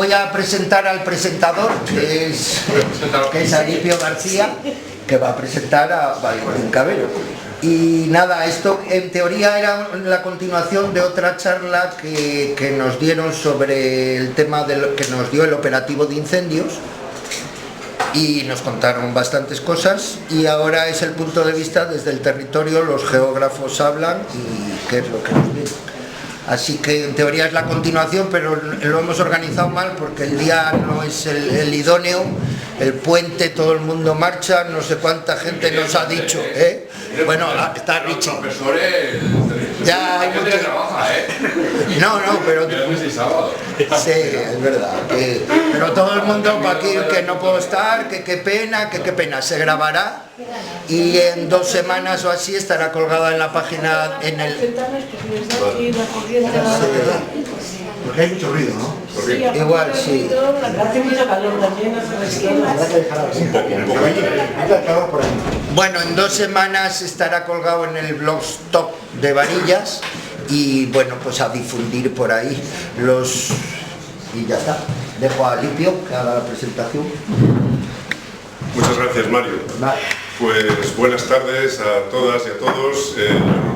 voy a presentar al presentador, que es Alipio García, que va a presentar a Valentín Cabero. Y nada, esto en teoría era la continuación de otra charla que nos dieron sobre el tema que nos dio el operativo de incendios, y nos contaron bastantes cosas, y ahora es el punto de vista desde el territorio, los geógrafos hablan y qué es lo que nos dicen. Así que en teoría es la continuación, pero lo hemos organizado mal porque el día no es el idóneo, el puente, todo el mundo marcha, no sé cuánta gente nos ha dicho, ¿eh? Bueno, está Richie. Ya hay mucho... No, pero... Sí, es verdad. Pero todo el mundo va aquí que no puedo estar, que qué pena, se grabará y en 2 semanas o así estará colgada en la página, en el... Porque hay mucho ruido, ¿no? Sí, igual, sí. Hace mucho calor también. Bueno, en 2 semanas estará colgado en el blogspot de Varillas y bueno, pues a difundir por ahí y ya está. Dejo a Alipio que haga la presentación. Muchas gracias, Mario. Vale. Pues buenas tardes a todas y a todos.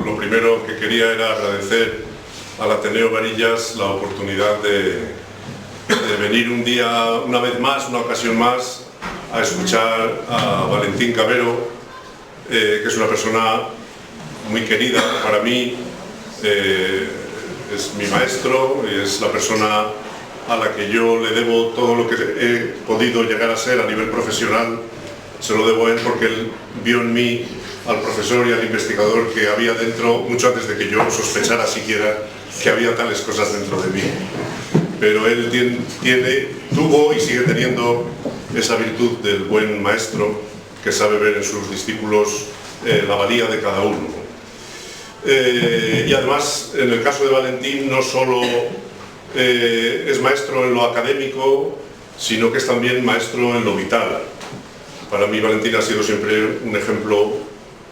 Lo primero que quería era agradecer al Ateneo Varillas la oportunidad de venir un día, una vez más, una ocasión más, a escuchar a Valentín Cabero, que es una persona muy querida para mí, es mi maestro y es la persona a la que yo le debo todo lo que he podido llegar a ser a nivel profesional. Se lo debo a él porque él vio en mí al profesor y al investigador que había dentro mucho antes de que yo sospechara siquiera que había tales cosas dentro de mí. Pero él tuvo y sigue teniendo esa virtud del buen maestro que sabe ver en sus discípulos la valía de cada uno. Y además, en el caso de Valentín, no solo es maestro en lo académico, sino que es también maestro en lo vital. Para mí Valentín ha sido siempre un ejemplo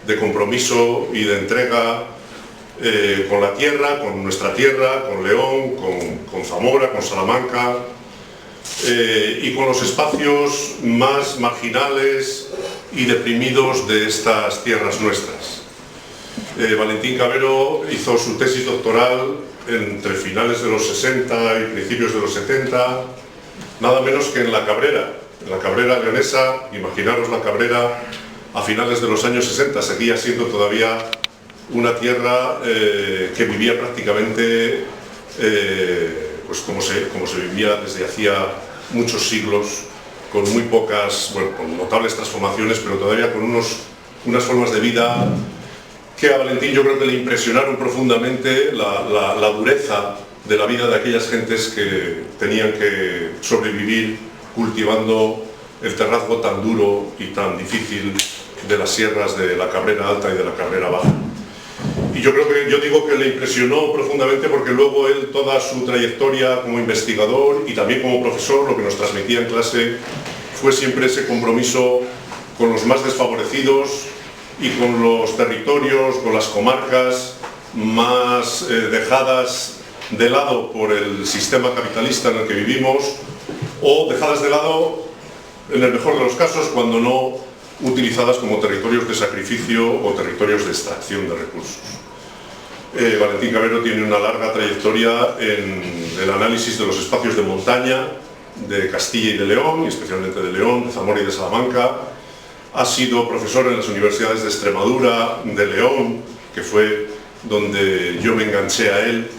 de compromiso y de entrega con la tierra, con nuestra tierra, con León, con Zamora, con Salamanca y con los espacios más marginales y deprimidos de estas tierras nuestras. Valentín Cabero hizo su tesis doctoral entre finales de los 60 y principios de los 70, nada menos que en La Cabrera leonesa. Imaginaros La Cabrera a finales de los años 60, seguía siendo todavía una tierra que vivía prácticamente pues como se vivía desde hacía muchos siglos, con muy pocas, bueno, con notables transformaciones, pero todavía con unas formas de vida que a Valentín yo creo que le impresionaron profundamente la dureza de la vida de aquellas gentes que tenían que sobrevivir cultivando el terrazgo tan duro y tan difícil de las sierras de la Cabrera Alta y de la Cabrera Baja. Y yo digo que le impresionó profundamente porque luego él, toda su trayectoria como investigador y también como profesor, lo que nos transmitía en clase fue siempre ese compromiso con los más desfavorecidos y con los territorios, con las comarcas más dejadas de lado por el sistema capitalista en el que vivimos, o dejadas de lado, en el mejor de los casos, cuando no utilizadas como territorios de sacrificio o territorios de extracción de recursos. Valentín Cabero tiene una larga trayectoria en el análisis de los espacios de montaña de Castilla y de León, y especialmente de León, de Zamora y de Salamanca. Ha sido profesor en las universidades de Extremadura, de León, que fue donde yo me enganché a él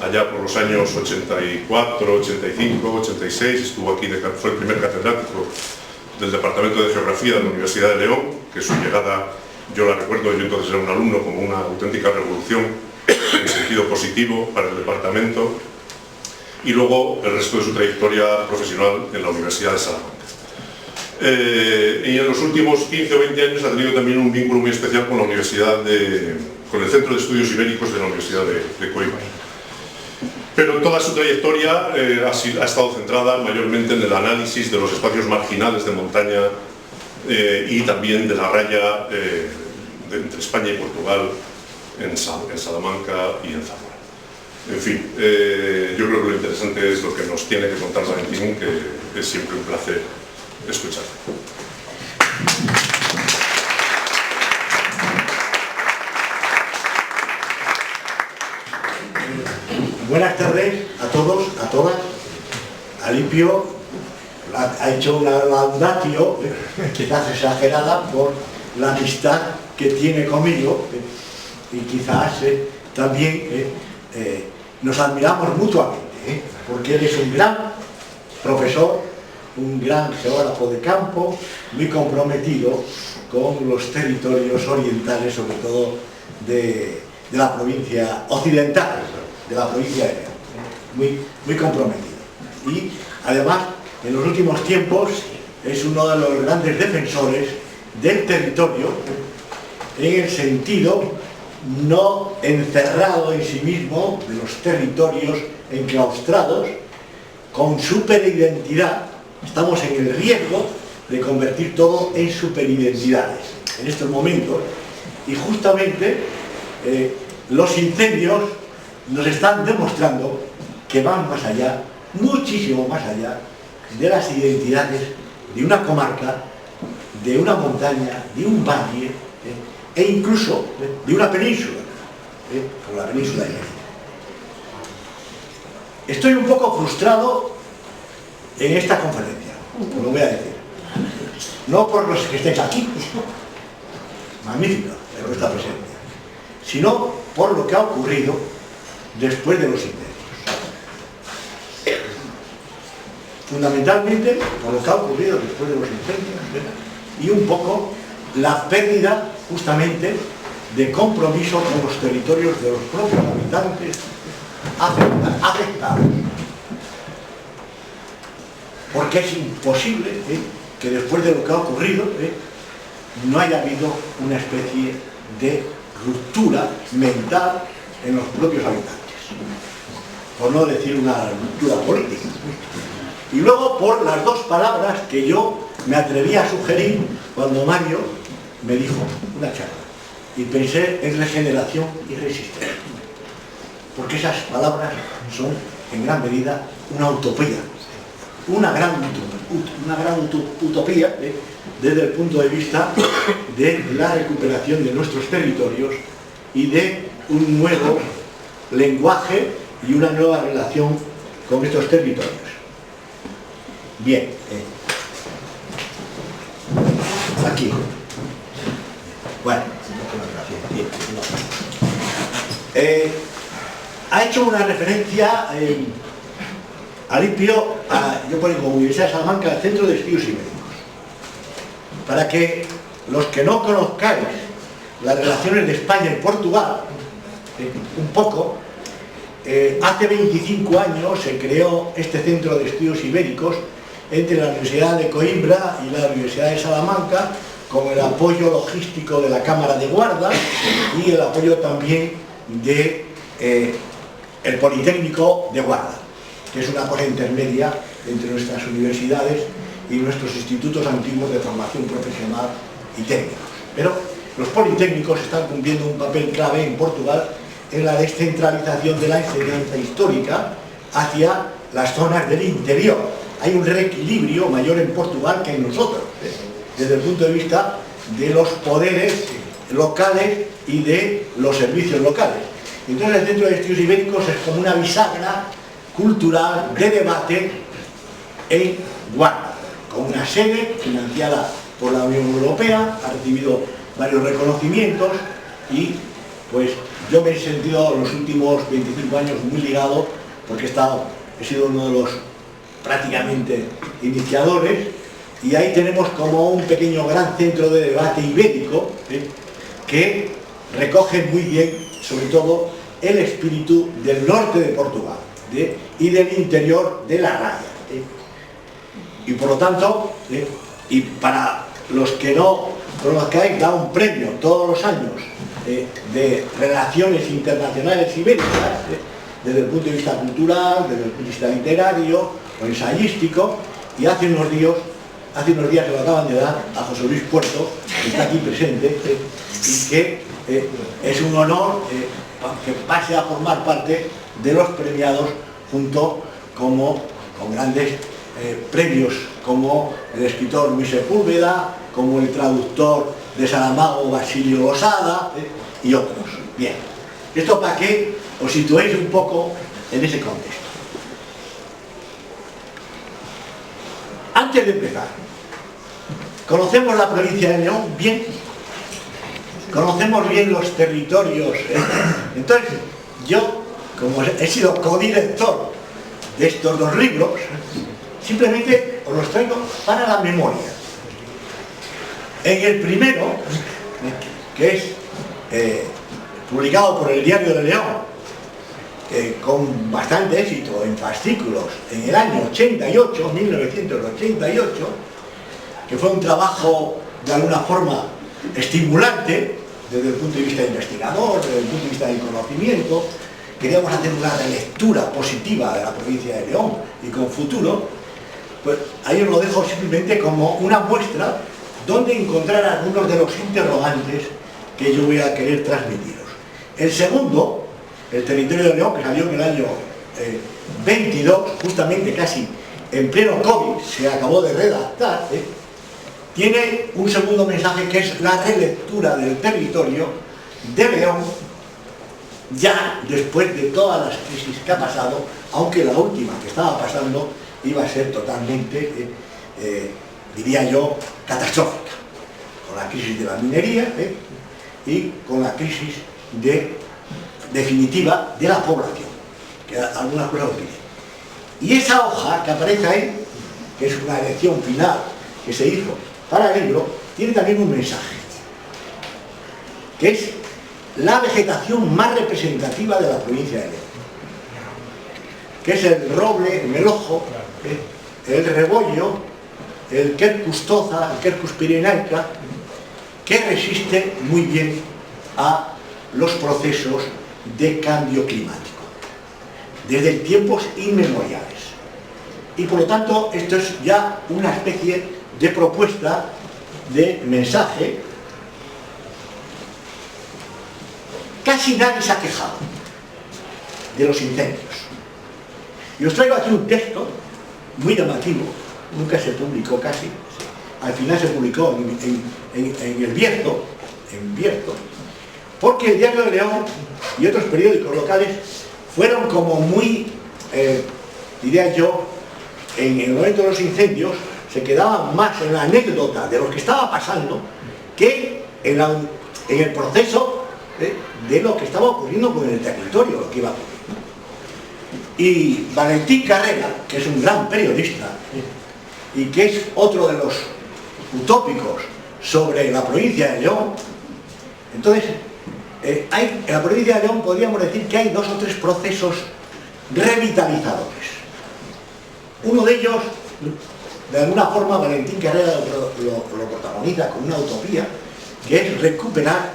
allá por los años 84, 85, 86, estuvo aquí, fue el primer catedrático del Departamento de Geografía de la Universidad de León, que su llegada, yo la recuerdo, yo entonces era un alumno, como una auténtica revolución en sentido positivo para el departamento, y luego el resto de su trayectoria profesional en la Universidad de Salamanca. Y en los últimos 15 o 20 años ha tenido también un vínculo muy especial con la con el Centro de Estudios Ibéricos de la Universidad de Coimbra. Pero toda su trayectoria ha estado centrada mayormente en el análisis de los espacios marginales de montaña y también de la raya entre España y Portugal en Salamanca y en Zamora. En fin, yo creo que lo interesante es lo que nos tiene que contar Valentín, que es siempre un placer escuchar. Buenas tardes a todos, a todas. Alipio ha hecho una laudatio, quizás exagerada, por la amistad que tiene conmigo, y quizás también nos admiramos mutuamente, porque él es un gran profesor, un gran geógrafo de campo, muy comprometido con los territorios orientales, sobre todo de la provincia occidental, de la provincia de León, muy comprometido. Y además, en los últimos tiempos, es uno de los grandes defensores del territorio, en el sentido no encerrado en sí mismo de los territorios enclaustrados, con superidentidad. Estamos en el riesgo de convertir todo en superidentidades en estos momentos, y justamente los incendios nos están demostrando que van más allá, muchísimo más allá de las identidades de una comarca, de una montaña, de un valle, e incluso de una península, como la península de México. Estoy un poco frustrado en esta conferencia, lo voy a decir. No por los que estéis aquí, magnífica vuestra presencia, sino por lo que ha ocurrido después de los incendios. Fundamentalmente por lo que ha ocurrido después de los incendios, y un poco la pérdida justamente de compromiso con los territorios de los propios habitantes afectados. Porque es imposible que después de lo que ha ocurrido no haya habido una especie de ruptura mental en los propios habitantes, por no decir una ruptura política. Y luego por las dos palabras que yo me atreví a sugerir cuando Mario me dijo una charla, y pensé en regeneración y resistencia, porque esas palabras son en gran medida una utopía, una gran utopía desde el punto de vista de la recuperación de nuestros territorios y de un nuevo lenguaje y una nueva relación con estos territorios. Bien, aquí. Bueno, ha hecho una referencia Alipio, yo pongo como Universidad de Salamanca, al Centro de Estudios Ibéricos. Para que los que no conozcáis las relaciones de España y Portugal, un poco, hace 25 años se creó este Centro de Estudios Ibéricos entre la Universidad de Coimbra y la Universidad de Salamanca, con el apoyo logístico de la Cámara de Guarda y el apoyo también de el Politécnico de Guarda, que es una cosa intermedia entre nuestras universidades y nuestros institutos antiguos de formación profesional y técnicos. Pero los politécnicos están cumpliendo un papel clave en Portugal en la descentralización de la enseñanza histórica hacia las zonas del interior. Hay un reequilibrio mayor en Portugal que en nosotros, desde el punto de vista de los poderes locales y de los servicios locales. Entonces el Centro de Estudios Ibéricos es como una bisagra cultural de debate en Guarda, con una sede financiada por la Unión Europea, ha recibido varios reconocimientos, y pues yo me he sentido los últimos 25 años muy ligado, porque he sido uno de los prácticamente iniciadores, y ahí tenemos como un pequeño gran centro de debate ibérico que recoge muy bien, sobre todo, el espíritu del norte de Portugal y del interior de la raya. Y por lo tanto, y para los que no conozcáis, da un premio todos los años de relaciones internacionales ibéricas, desde el punto de vista cultural, desde el punto de vista literario o ensayístico, y hace unos días se lo acaban de dar a José Luis Puerto, que está aquí presente, y que es un honor que pase a formar parte de los premiados, junto con grandes premios como el escritor Luis Sepúlveda, como el traductor de Saramago Basilio Losada, y otros. Bien, esto para que os situéis un poco en ese contexto. Antes de empezar, ¿conocemos la provincia de León bien? ¿Conocemos bien los territorios? Entonces, yo, como he sido codirector de estos dos libros, simplemente os los traigo para la memoria. En el primero, que es publicado por el Diario de León, con bastante éxito en fascículos, en el año 88, 1988, que fue un trabajo de alguna forma estimulante desde el punto de vista investigador, desde el punto de vista del conocimiento. Queríamos hacer una relectura positiva de la provincia de León y con futuro, pues ahí os lo dejo simplemente como una muestra donde encontrar algunos de los interrogantes que yo voy a querer transmitiros. El segundo, el territorio de León, que salió en el año 22, justamente casi en pleno COVID, se acabó de redactar, tiene un segundo mensaje que es la relectura del territorio de León, ya después de todas las crisis que ha pasado, aunque la última que estaba pasando iba a ser totalmente, diría yo, catastrófica, con la crisis de la minería y con la crisis definitiva de la población, que algunas cosas lo tienen. Y esa hoja que aparece ahí, que es una elección final que se hizo para el libro, tiene también un mensaje, que es la vegetación más representativa de la provincia de León, que es el roble, el melojo, el rebollo, el Quercus toza, el Quercus pirenaica, que resiste muy bien a los procesos de cambio climático desde tiempos inmemoriales. Y por lo tanto esto es ya una especie de propuesta de mensaje. Casi nadie se ha quejado de los incendios. Y os traigo aquí un texto muy llamativo, nunca se publicó casi, al final se publicó en el Bierzo, porque el Diario de León y otros periódicos locales fueron como muy, diría yo, en el momento de los incendios, se quedaban más en la anécdota de lo que estaba pasando que en el proceso de lo que estaba ocurriendo con el territorio, lo que iba a ocurrir. Y Valentín Carrera, que es un gran periodista y que es otro de los utópicos sobre la provincia de León, entonces en la provincia de León podríamos decir que hay 2 o 3 procesos revitalizadores. Uno de ellos, de alguna forma, Valentín Carrera lo protagoniza con una utopía, que es recuperar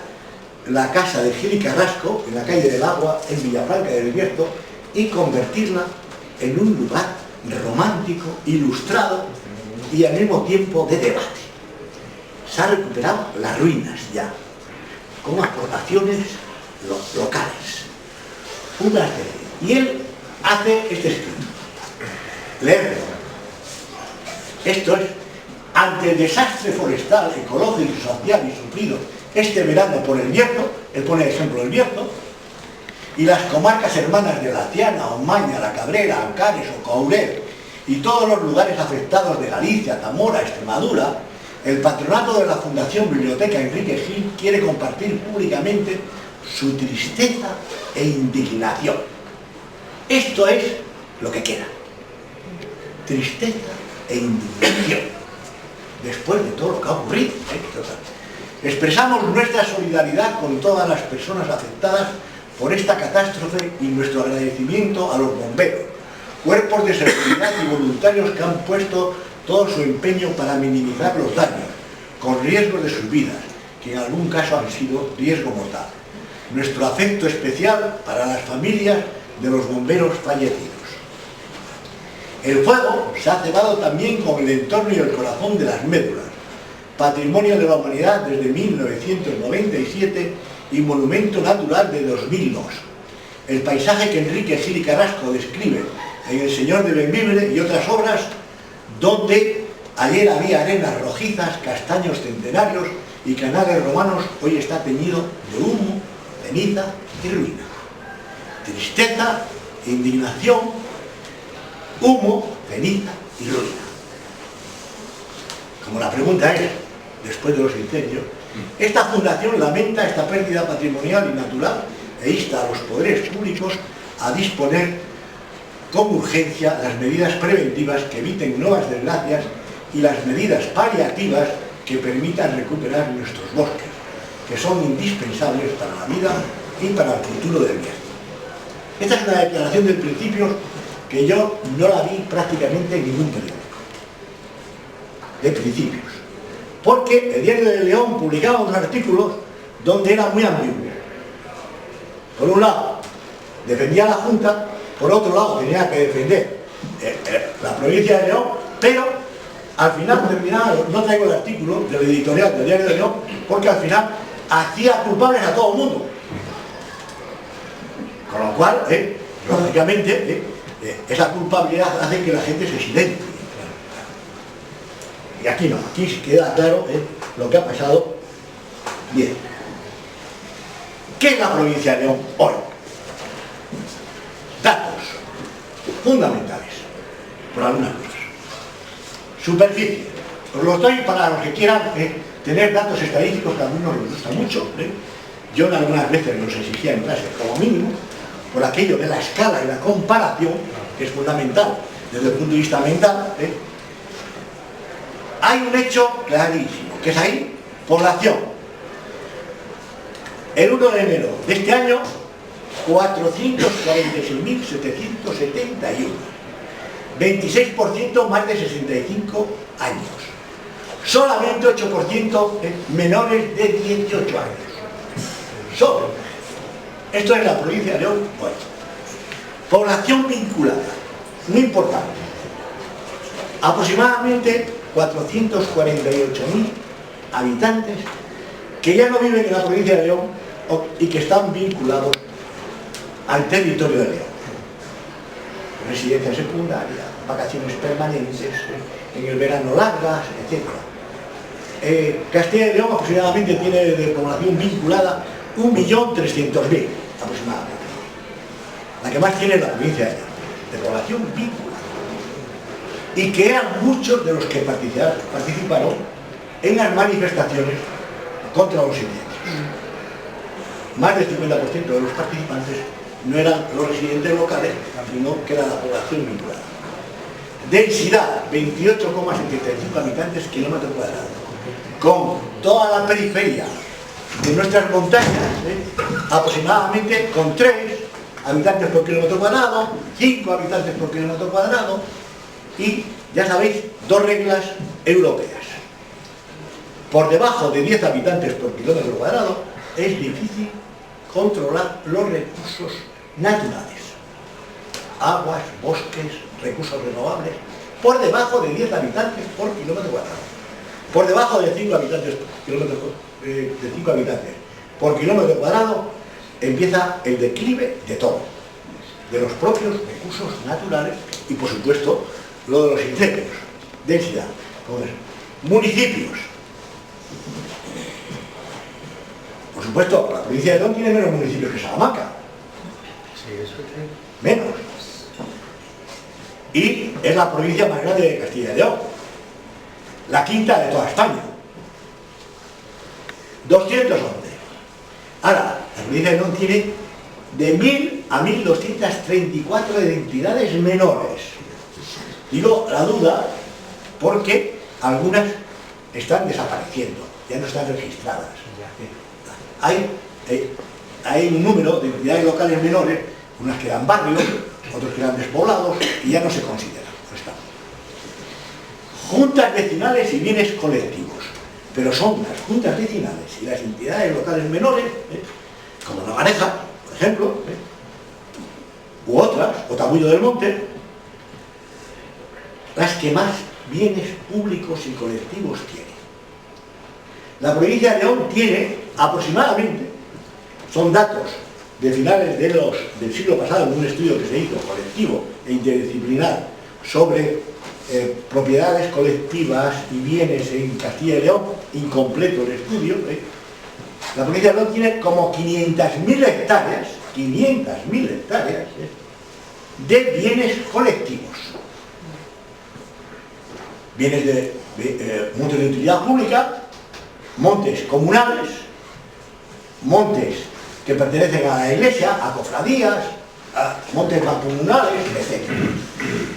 la casa de Gil y Carrasco, en la calle del Agua, en Villafranca del Bierzo, y convertirla en un lugar romántico, ilustrado y al mismo tiempo de debate. Se han recuperado las ruinas ya, con aportaciones locales. Y él hace este escrito. Leerlo. Esto es, ante el desastre forestal, ecológico y social y sufrido este verano por el Bierzo, él pone el ejemplo del Bierzo, y las comarcas hermanas de La Tiana, Omaña, La Cabrera, Ancares o Courel, y todos los lugares afectados de Galicia, Zamora, Extremadura, el patronato de la Fundación Biblioteca Enrique Gil quiere compartir públicamente su tristeza e indignación. Esto es lo que queda. Tristeza e indignación. Después de todo lo que ha ocurrido. Expresamos nuestra solidaridad con todas las personas afectadas por esta catástrofe y nuestro agradecimiento a los bomberos, cuerpos de seguridad y voluntarios que han puesto todo su empeño para minimizar los daños, con riesgo de sus vidas, que en algún caso han sido riesgo mortal. Nuestro afecto especial para las familias de los bomberos fallecidos. El fuego se ha cebado también con el entorno y el corazón de las médulas, patrimonio de la humanidad desde 1997 y monumento natural de 2002. el paisaje que Enrique Gil y Carrasco describe en El Señor de Bembibre y otras obras, donde ayer había arenas rojizas, castaños centenarios y canales romanos, hoy está teñido de humo, ceniza y ruina. Tristeza, indignación, humo, ceniza y ruina. Como la pregunta es, después de los incendios, esta fundación lamenta esta pérdida patrimonial y natural e insta a los poderes públicos a disponer con urgencia las medidas preventivas que eviten nuevas desgracias y las medidas paliativas que permitan recuperar nuestros bosques, que son indispensables para la vida y para el futuro del bien. Esta es una declaración de principios que yo no la vi prácticamente en ningún periódico. De principios. Porque el Diario de León publicaba unos artículos donde era muy ambiguo. Por un lado, defendía a la Junta, por otro lado, tenía que defender la provincia de León, pero al final terminaba, no traigo el artículo del editorial del Diario de León, porque al final hacía culpables a todo el mundo. Con lo cual, lógicamente, esa culpabilidad hace que la gente se silencie. Y aquí no, aquí queda claro lo que ha pasado. Bien. ¿Qué es la provincia de León hoy? Datos fundamentales, por algunas cosas. Superficie. Os lo doy para los que quieran tener datos estadísticos, que a algunos les gusta mucho. Yo algunas veces los exigía en clase como mínimo, por aquello de la escala y la comparación, que es fundamental desde el punto de vista mental. Hay un hecho clarísimo, que es ahí, población. El 1 de enero de este año, 446.771. 26% más de 65 años. Solamente 8% menores de 18 años. Solo. Esto es la provincia de León. Bueno. Población vinculada. Muy importante. Aproximadamente 448.000 habitantes que ya no viven en la provincia de León y que están vinculados al territorio de León. Residencia secundaria, vacaciones permanentes, en el verano largas, etc. Castilla y León aproximadamente tiene de población vinculada 1.300.000 aproximadamente. La que más tiene es la provincia de León, de población vinculada. Y que eran muchos de los que participaron en las manifestaciones contra los incendios. Más del 50% de los participantes no eran los residentes locales, sino que era la población vinculada. Densidad, 28,75 habitantes kilómetro cuadrado. Con toda la periferia de nuestras montañas, aproximadamente con 3 habitantes por kilómetro cuadrado, 5 habitantes por kilómetro cuadrado, y, ya sabéis, 2 reglas europeas. Por debajo de 10 habitantes por kilómetro cuadrado es difícil controlar los recursos naturales. Aguas, bosques, recursos renovables, por debajo de 10 habitantes por kilómetro cuadrado. Por debajo de 5 habitantes por kilómetro cuadrado empieza el declive de todo, de los propios recursos naturales y, por supuesto, lo de los incendios. Densidad. Municipios. Por supuesto, la provincia de León tiene menos municipios que Salamanca. Sí, eso sí. Menos. Y es la provincia más grande de Castilla y León. La quinta de toda España. 211. Ahora, la provincia de León tiene de 1.000 a 1.234 identidades menores. Digo la duda porque algunas están desapareciendo, ya no están registradas. Hay un número de entidades locales menores, unas que eran barrios, otros que eran despoblados, y ya no se consideran. Juntas vecinales y bienes colectivos, pero son las juntas vecinales y las entidades locales menores, como Navareja, por ejemplo, u otras, o Tabuillo del Monte, las que más bienes públicos y colectivos tiene. La provincia de León tiene aproximadamente, son datos de finales del siglo pasado, en un estudio que se hizo colectivo e interdisciplinar sobre propiedades colectivas y bienes en Castilla y León, incompleto el estudio, la provincia de León tiene como 500.000 hectáreas, 500.000 hectáreas de bienes colectivos. Bienes de montes de utilidad pública, montes comunales, montes que pertenecen a la iglesia, a cofradías, a montes mancomunales, etc.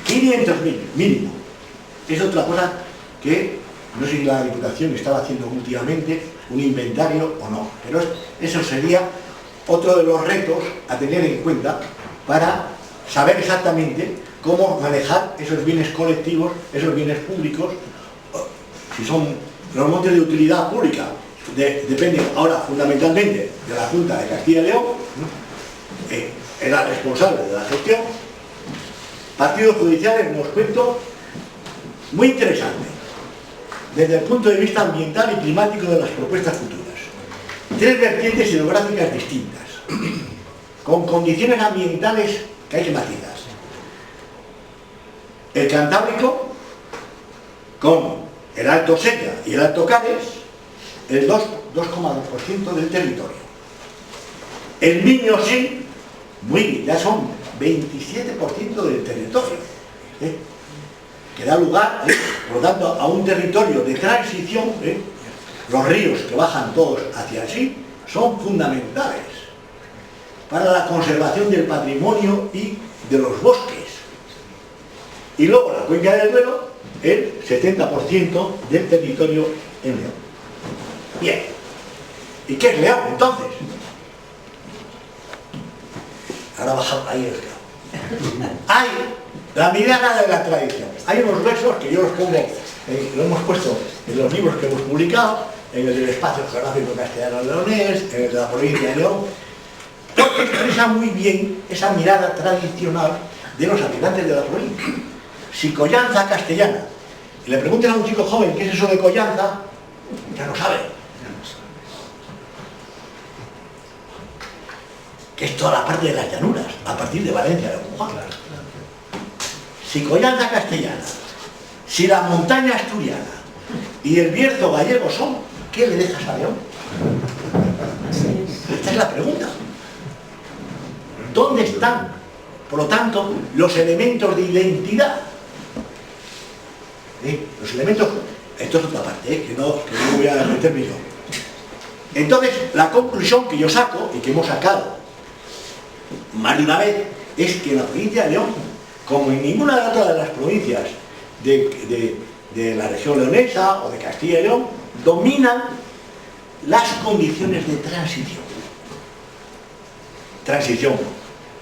500.000 mínimo. Es otra cosa que no sé si la Diputación estaba haciendo últimamente un inventario o no, pero eso sería otro de los retos a tener en cuenta para saber exactamente cómo manejar esos bienes colectivos, esos bienes públicos. Si son los montes de utilidad pública, dependen ahora fundamentalmente de la Junta de Castilla y León, era responsable de la gestión. Partidos judiciales, nos cuento, muy interesante desde el punto de vista ambiental y climático de las propuestas futuras. 3 vertientes hidrográficas distintas, con condiciones ambientales que hay que matizar. El Cantábrico, con el Alto Sella y el Alto Cádiz, el 2,2% del territorio. El Miño sí, ya son 27% del territorio, que da lugar, por lo tanto, a un territorio de transición. Los ríos que bajan todos hacia allí son fundamentales para la conservación del patrimonio y de los bosques. Y luego la cuenca del Duero, el 70% del territorio en León. Bien. ¿Y qué es León entonces? Ahora bajamos ahí el León. Hay la mirada de la tradición. Hay unos versos que yo los pongo, lo hemos puesto en los libros que hemos publicado, en el del Espacio Geográfico Castellano-Leonés, en el de la provincia de León, porque expresa muy bien esa mirada tradicional de los habitantes de la provincia. Si Collanza castellana, y le pregunten a un chico joven qué es eso de Collanza, ya no sabe. Que es toda la parte de las llanuras, a partir de Valencia de Juan. Si Collanza castellana, si la montaña asturiana y el Bierzo gallego son, ¿qué le dejas a León? Esta es la pregunta. ¿Dónde están, por lo tanto, los elementos de identidad? Los elementos... Esto es otra parte, que no voy a meterme yo. Entonces, la conclusión que yo saco, y que hemos sacado más de una vez, es que la provincia de León, como en ninguna otra de las provincias de la región leonesa o de Castilla y León, dominan las condiciones de transición. Transición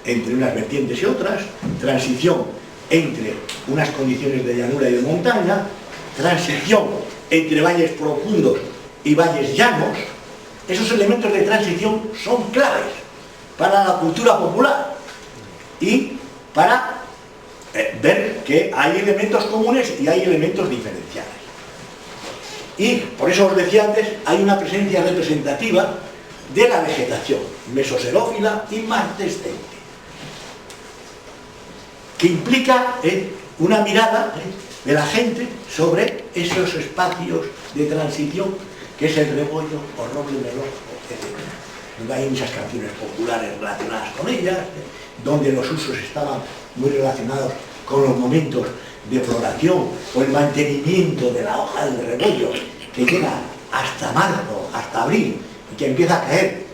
entre unas vertientes y otras, transición entre unas condiciones de llanura y de montaña, transición entre valles profundos y valles llanos. Esos elementos de transición son claves para la cultura popular y para ver que hay elementos comunes y hay elementos diferenciales. Y, por eso os decía antes, hay una presencia representativa de la vegetación mesoxerófila y martescente, que implica una mirada de la gente sobre esos espacios de transición, que es el rebollo o roble meloso, etc. Hay muchas canciones populares relacionadas con ellas, donde los usos estaban muy relacionados con los momentos de floración o el mantenimiento de la hoja del rebollo, que llega hasta marzo, hasta abril, y que empieza a caer.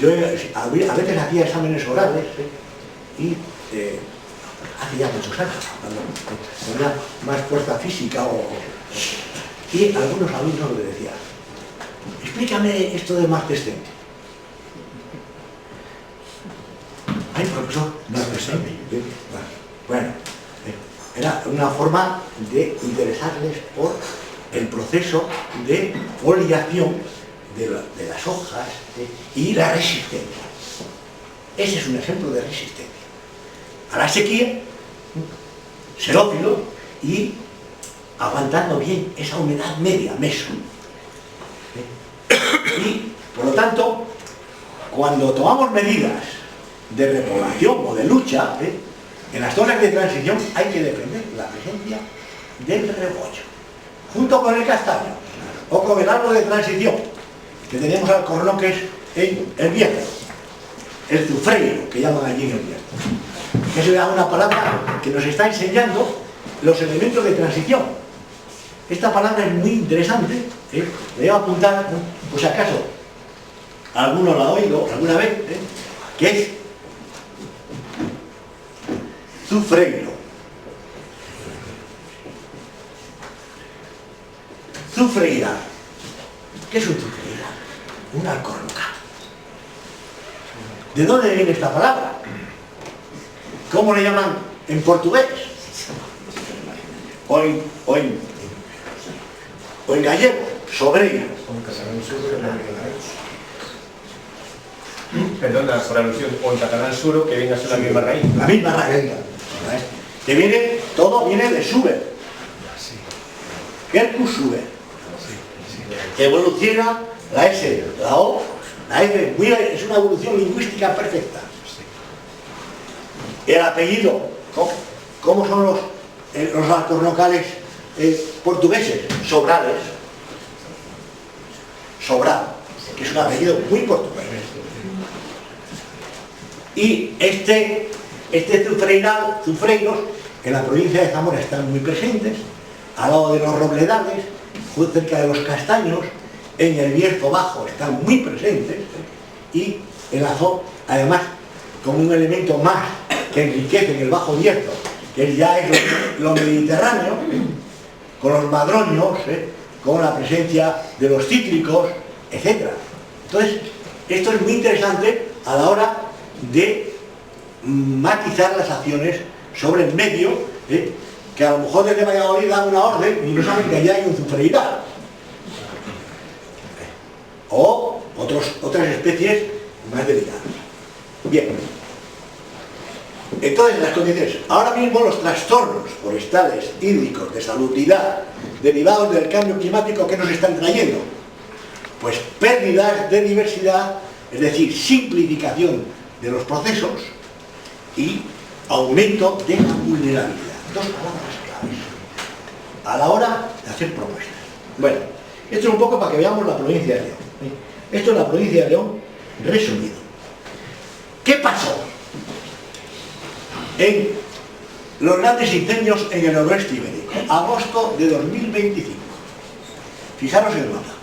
Yo a veces hacía exámenes orales y hace ya muchos años, cuando tenía más fuerza física y algunos alumnos me decían: explícame esto de martescente. Ay, profesor, martescente. Bueno, era una forma de interesarles por el proceso de foliación de las hojas y la resistencia. Ese es un ejemplo de resistencia a la sequía, xerófilo y aguantando bien esa humedad media, meso. Y, por lo tanto, cuando tomamos medidas de repoblación o de lucha, en las zonas de transición hay que defender la presencia del rebollo, junto con el castaño, o con el árbol de transición, que tenemos alcornoques en el Bierzo, el zufreiro, que llaman allí en el Bierzo. Eso es una palabra que nos está enseñando los elementos de transición. Esta palabra es muy interesante, le voy a apuntar, por si acaso alguno la ha oído alguna vez, que es zufreiro. Zufreirar. ¿Qué es un zufreirar? Un alcornocar. ¿De dónde viene esta palabra? ¿Cómo le llaman en portugués? O en gallego, sobreira. Perdona por la alusión, o en catalán suro, que viene a ser la misma raíz. La misma raíz. Que viene, todo viene de suber. Quercus suber. Que evoluciona la S, la O, la F, es una evolución lingüística perfecta. El apellido, ¿cómo son los alcornocales portugueses? Sobrales. Sobral, que es un apellido muy portugués. Y este zufreiros, en la provincia de Zamora están muy presentes, al lado de los robledales, cerca de los castaños, en el Bierzo Bajo están muy presentes, y en la zona, además, como un elemento más que enriquece en el Bajo Bierzo, que ya es lo mediterráneo, con los madroños, con la presencia de los cítricos, etc. Entonces, esto es muy interesante a la hora de matizar las acciones sobre el medio, que a lo mejor desde Valladolid dan una orden y no saben que allá hay un zufreiral. O otras especies más delicadas. Bien. Entonces, las condiciones. Ahora mismo los trastornos forestales, hídricos, de salubridad, derivados del cambio climático, ¿qué nos están trayendo? Pues pérdidas de diversidad, es decir, simplificación de los procesos y aumento de la vulnerabilidad. Dos palabras claves a la hora de hacer propuestas. Bueno, esto es un poco para que veamos la provincia de León. Esto es la provincia de León resumido. ¿Qué pasó en los grandes incendios en el noroeste ibérico? Agosto de 2025. Fijaros en el mapa.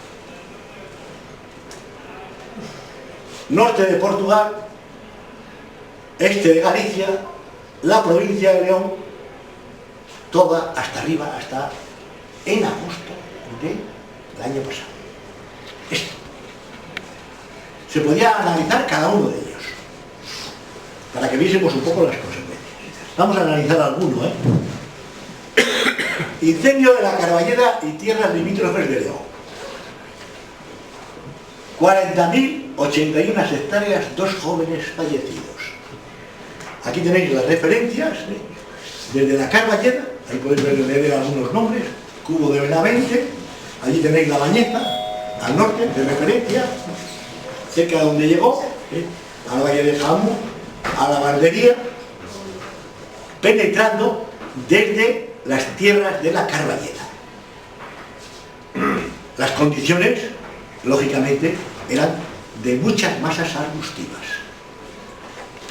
Norte de Portugal, este de Galicia, la provincia de León, toda hasta arriba, hasta en agosto del año pasado. Esto. Se podía analizar cada uno de ellos, para que viésemos un poco las consecuencias. Vamos a analizar alguno, Incendio de la Carballeda y tierras limítrofes de León. 40.081 hectáreas, 2 jóvenes fallecidos. Aquí tenéis las referencias, desde la Carballeda, ahí podéis leer algunos nombres, Cubo de Benavente, allí tenéis la Bañeza, al norte, de referencia, cerca de donde llegó, al Valle de Jamón, a la Valdería, penetrando desde las tierras de la Carballeda. Las condiciones, lógicamente, eran de muchas masas arbustivas,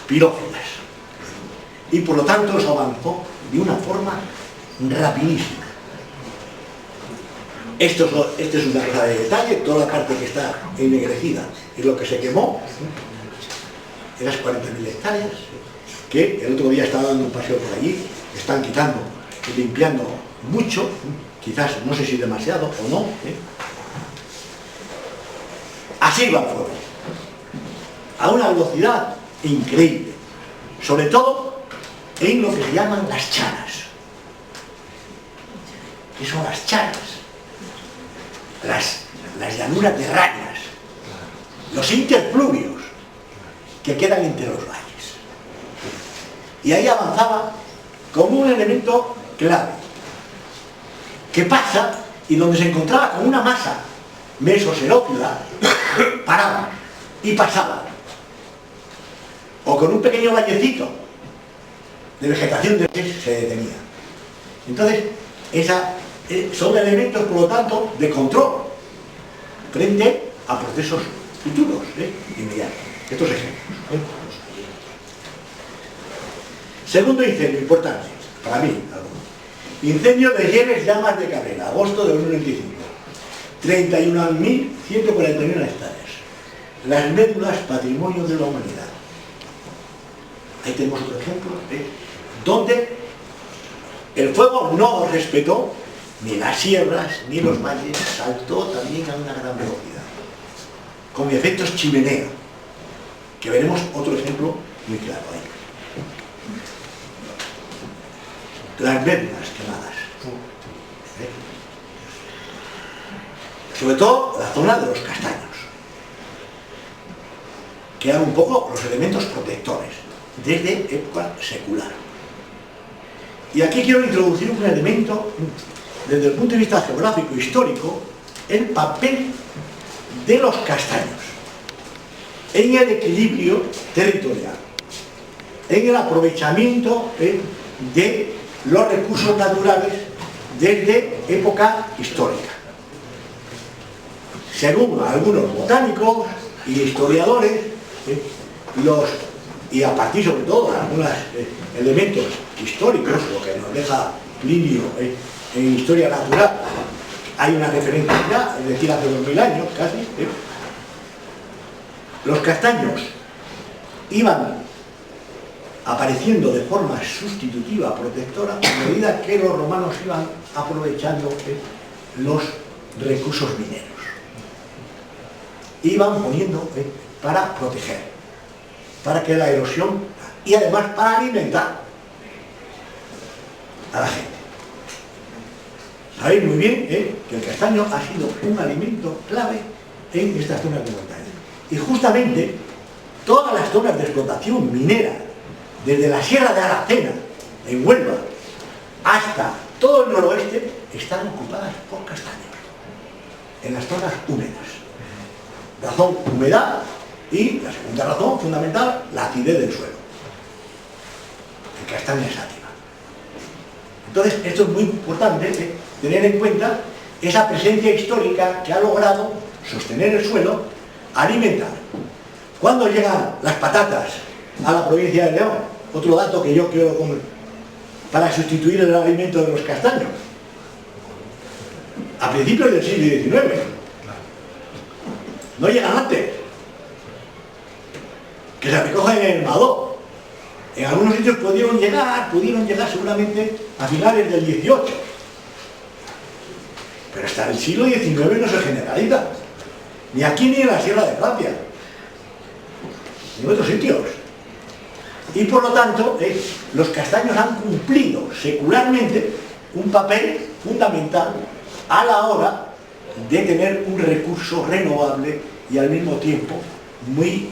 pirófilas, y por lo tanto se avanzó de una forma rapidísima. Esto es una cosa de detalle, toda la parte que está ennegrecida es lo que se quemó, esas 40.000 hectáreas, que el otro día estaba dando un paseo por allí, están quitando y limpiando mucho, quizás no sé si demasiado o no. Así va el fuego, a una velocidad increíble, sobre todo en lo que se llaman las charas. ¿Qué son las charas? Las llanuras terráneas, los interfluvios que quedan entre los valles. Y ahí avanzaba como un elemento clave, que pasa y donde se encontraba con una masa mesoserófila, paraba y pasaba o con un pequeño vallecito de vegetación se detenía. Entonces, son elementos, por lo tanto, de control frente a procesos futuros, inmediatos. Estos ejemplos. Segundo incendio importante, para mí, incendio de Lleres Llamas de Cabrera, agosto de 2025. 31.141 hectáreas. Las médulas, patrimonio de la humanidad. Ahí tenemos otro ejemplo, donde el fuego no respetó ni las sierras ni los valles, saltó también a una gran velocidad, con efectos chimenea, que veremos otro ejemplo muy claro ahí. Las médulas quemadas. Sobre todo la zona de los castaños, que eran un poco los elementos protectores desde época secular. Y aquí quiero introducir un elemento desde el punto de vista geográfico e histórico, el papel de los castaños en el equilibrio territorial, en el aprovechamiento de los recursos naturales desde época histórica. Según algunos botánicos y historiadores, y a partir sobre todo de algunos elementos históricos, lo que nos deja Plinio en Historia Natural, hay una referencia ya, es decir, hace 2000 años casi, los castaños iban apareciendo de forma sustitutiva, protectora, a medida que los romanos iban aprovechando los recursos mineros. Iban poniendo para proteger, para que la erosión, y además para alimentar a la gente. Sabéis muy bien que el castaño ha sido un alimento clave en estas zonas de montaña. Y justamente todas las zonas de explotación minera, desde la Sierra de Aracena, en Huelva, hasta todo el noroeste, están ocupadas por castaños, en las zonas húmedas. Razón, humedad, y la segunda razón fundamental, la acidez del suelo. El castaño es ácida. Entonces, esto es muy importante, tener en cuenta esa presencia histórica que ha logrado sostener el suelo, alimentar. ¿Cuándo llegan las patatas a la provincia de León? Otro dato que yo quiero para sustituir el alimento de los castaños. A principios del siglo XIX. No llegan antes. Que se recogen en el Madó. En algunos sitios pudieron llegar seguramente a finales del XVIII. Pero hasta el siglo XIX no se generaliza. Ni aquí ni en la Sierra de Francia. Ni en otros sitios. Y por lo tanto, los castaños han cumplido secularmente un papel fundamental a la hora de tener un recurso renovable y al mismo tiempo muy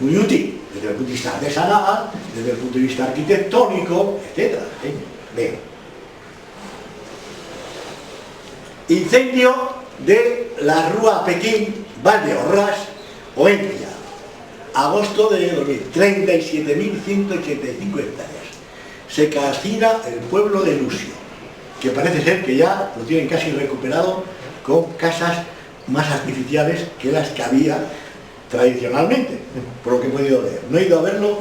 útil, desde el punto de vista artesanal, desde el punto de vista arquitectónico, etc. Bien. Incendio de la Rúa Pekín, Valdeorras, Oentia, agosto de 2000, 37.185 hectáreas. Se calcina el pueblo de Lucio, que parece ser que ya lo tienen casi recuperado con casas más artificiales que las que había tradicionalmente, por lo que he podido leer. No he ido a verlo,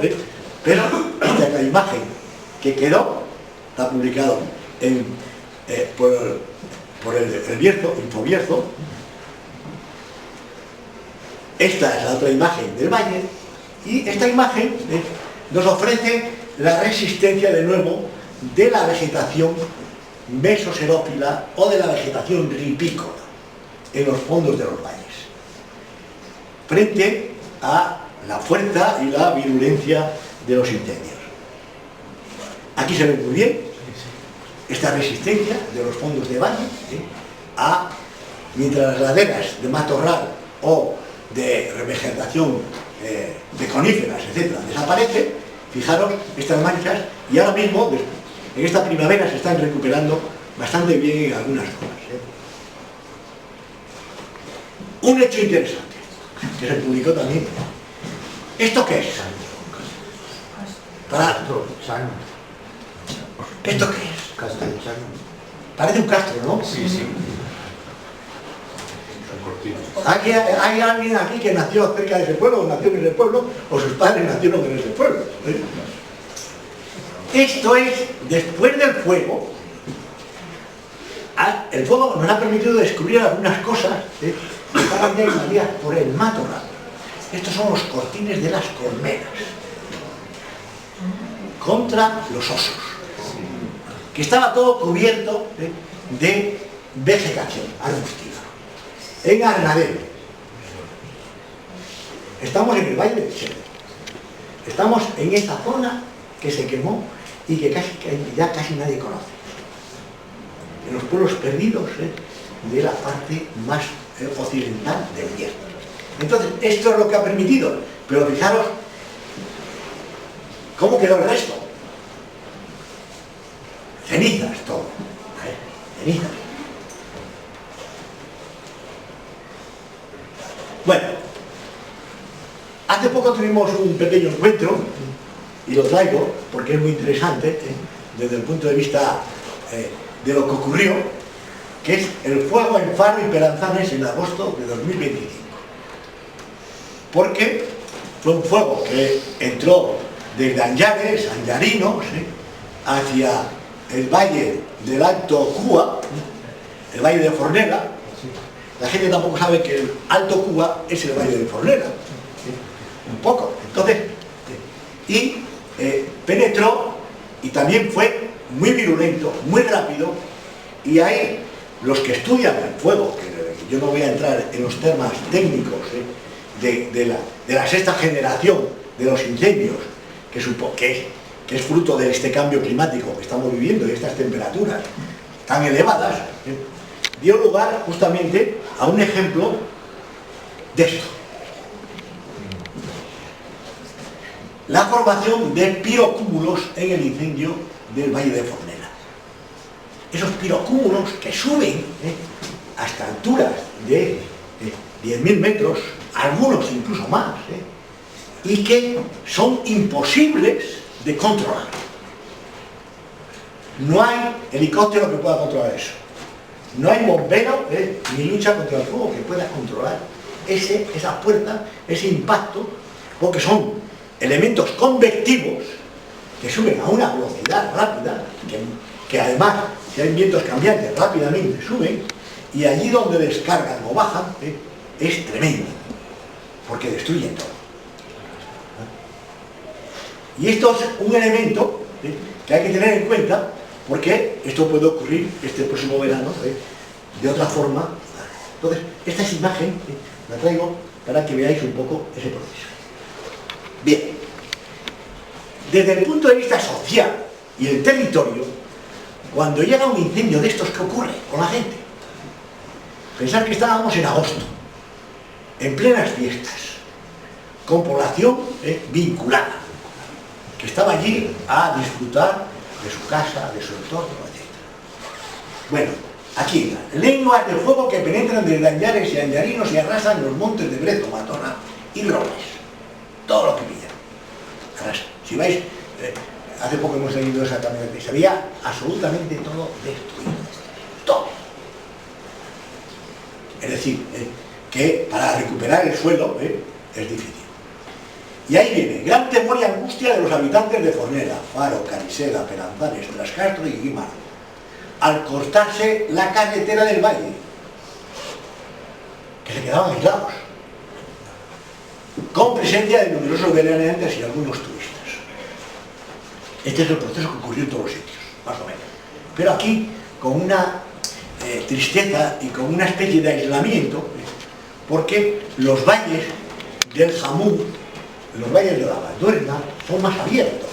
pero esta es la imagen que quedó, está publicado por el Bierzo, Infobierzo. Esta es la otra imagen del valle, y esta imagen nos ofrece la resistencia de nuevo de la vegetación mesoxerófila o de la vegetación ripícola en los fondos de los valles, frente a la fuerza y la virulencia de los incendios. Aquí se ve muy bien esta resistencia de los fondos de valle mientras las laderas de matorral o de revegetación de coníferas, etcétera, desaparece. Fijaros estas manchas, y ahora mismo en esta primavera se están recuperando bastante bien en algunas zonas. Un hecho interesante que se publicó también ¿Esto qué es? ¿Esto qué es? Castellano. Parece un castro, ¿no? Sí, sí. Hay alguien aquí que nació cerca de ese pueblo, o nació en ese pueblo, o sus padres nacieron en ese pueblo. Esto es, después del fuego, el fuego nos ha permitido descubrir algunas cosas que estaban ya invadidas por el matorral. Estos son los cortines de las colmenas contra los osos, que estaba todo cubierto de vegetación arbustiva. En Arnadero estamos en el Valle del Cher, estamos en esa zona que se quemó y que ya casi nadie conoce, en los pueblos perdidos de la parte más occidental del Hierro. Entonces, esto es lo que ha permitido, pero fijaros cómo quedó el resto. Cenizas, todo. Cenizas. Bueno, hace poco tuvimos un pequeño encuentro, y lo traigo porque es muy interesante desde el punto de vista de lo que ocurrió, que es el fuego en Faro y Peranzanes en agosto de 2025. Porque fue un fuego que entró desde Anllares, Anllarinos, hacia el valle del Alto Cuba, el valle de Fornera. La gente tampoco sabe que el Alto Cuba es el valle de Fornera, un poco. Entonces, y penetró, y también fue muy virulento, muy rápido, y ahí los que estudian el fuego, que yo no voy a entrar en los temas técnicos de la sexta generación de los incendios, que es fruto de este cambio climático que estamos viviendo y estas temperaturas tan elevadas, dio lugar justamente a un ejemplo de esto. La formación de pirocúmulos en el incendio del Valle de Fornera. Esos pirocúmulos que suben hasta alturas de 10.000 metros, algunos incluso más, y que son imposibles de controlar. No hay helicóptero que pueda controlar eso. No hay bombero ni lucha contra el fuego que pueda controlar esa fuerza, ese impacto, porque son elementos convectivos que suben a una velocidad rápida, que además, si hay vientos cambiantes, rápidamente suben, y allí donde descargan o bajan es tremendo, porque destruyen todo. Y esto es un elemento que hay que tener en cuenta, porque esto puede ocurrir este próximo verano de otra forma. Entonces, esta imagen la traigo para que veáis un poco ese proceso. Bien, desde el punto de vista social y el territorio, cuando llega un incendio de estos, ¿qué ocurre con la gente? Pensar que estábamos en agosto, en plenas fiestas, con población vinculada, que estaba allí a disfrutar de su casa, de su entorno, etc. Bueno, aquí, lenguas de fuego que penetran desde Anllares y Anllarinos y arrasan los montes de Brezo, Matorral y Robles. Todo lo que pillan. Arrasan. Si vais, hace poco hemos leído esa camioneta y se veía absolutamente todo destruido. Todo. Es decir, que para recuperar el suelo es difícil. Y ahí viene, gran temor y angustia de los habitantes de Fornera, Faro, Carisela, Peranzanes, Trascastro y Guimar, al cortarse la carretera del valle, que se quedaban aislados, con presencia de numerosos veraneantes y algunos turistas. Este es el proceso que ocurrió en todos los sitios, más o menos. Pero aquí, con una tristeza y con una especie de aislamiento, porque los valles del Jamún, los valles de la Valduerna, son más abiertos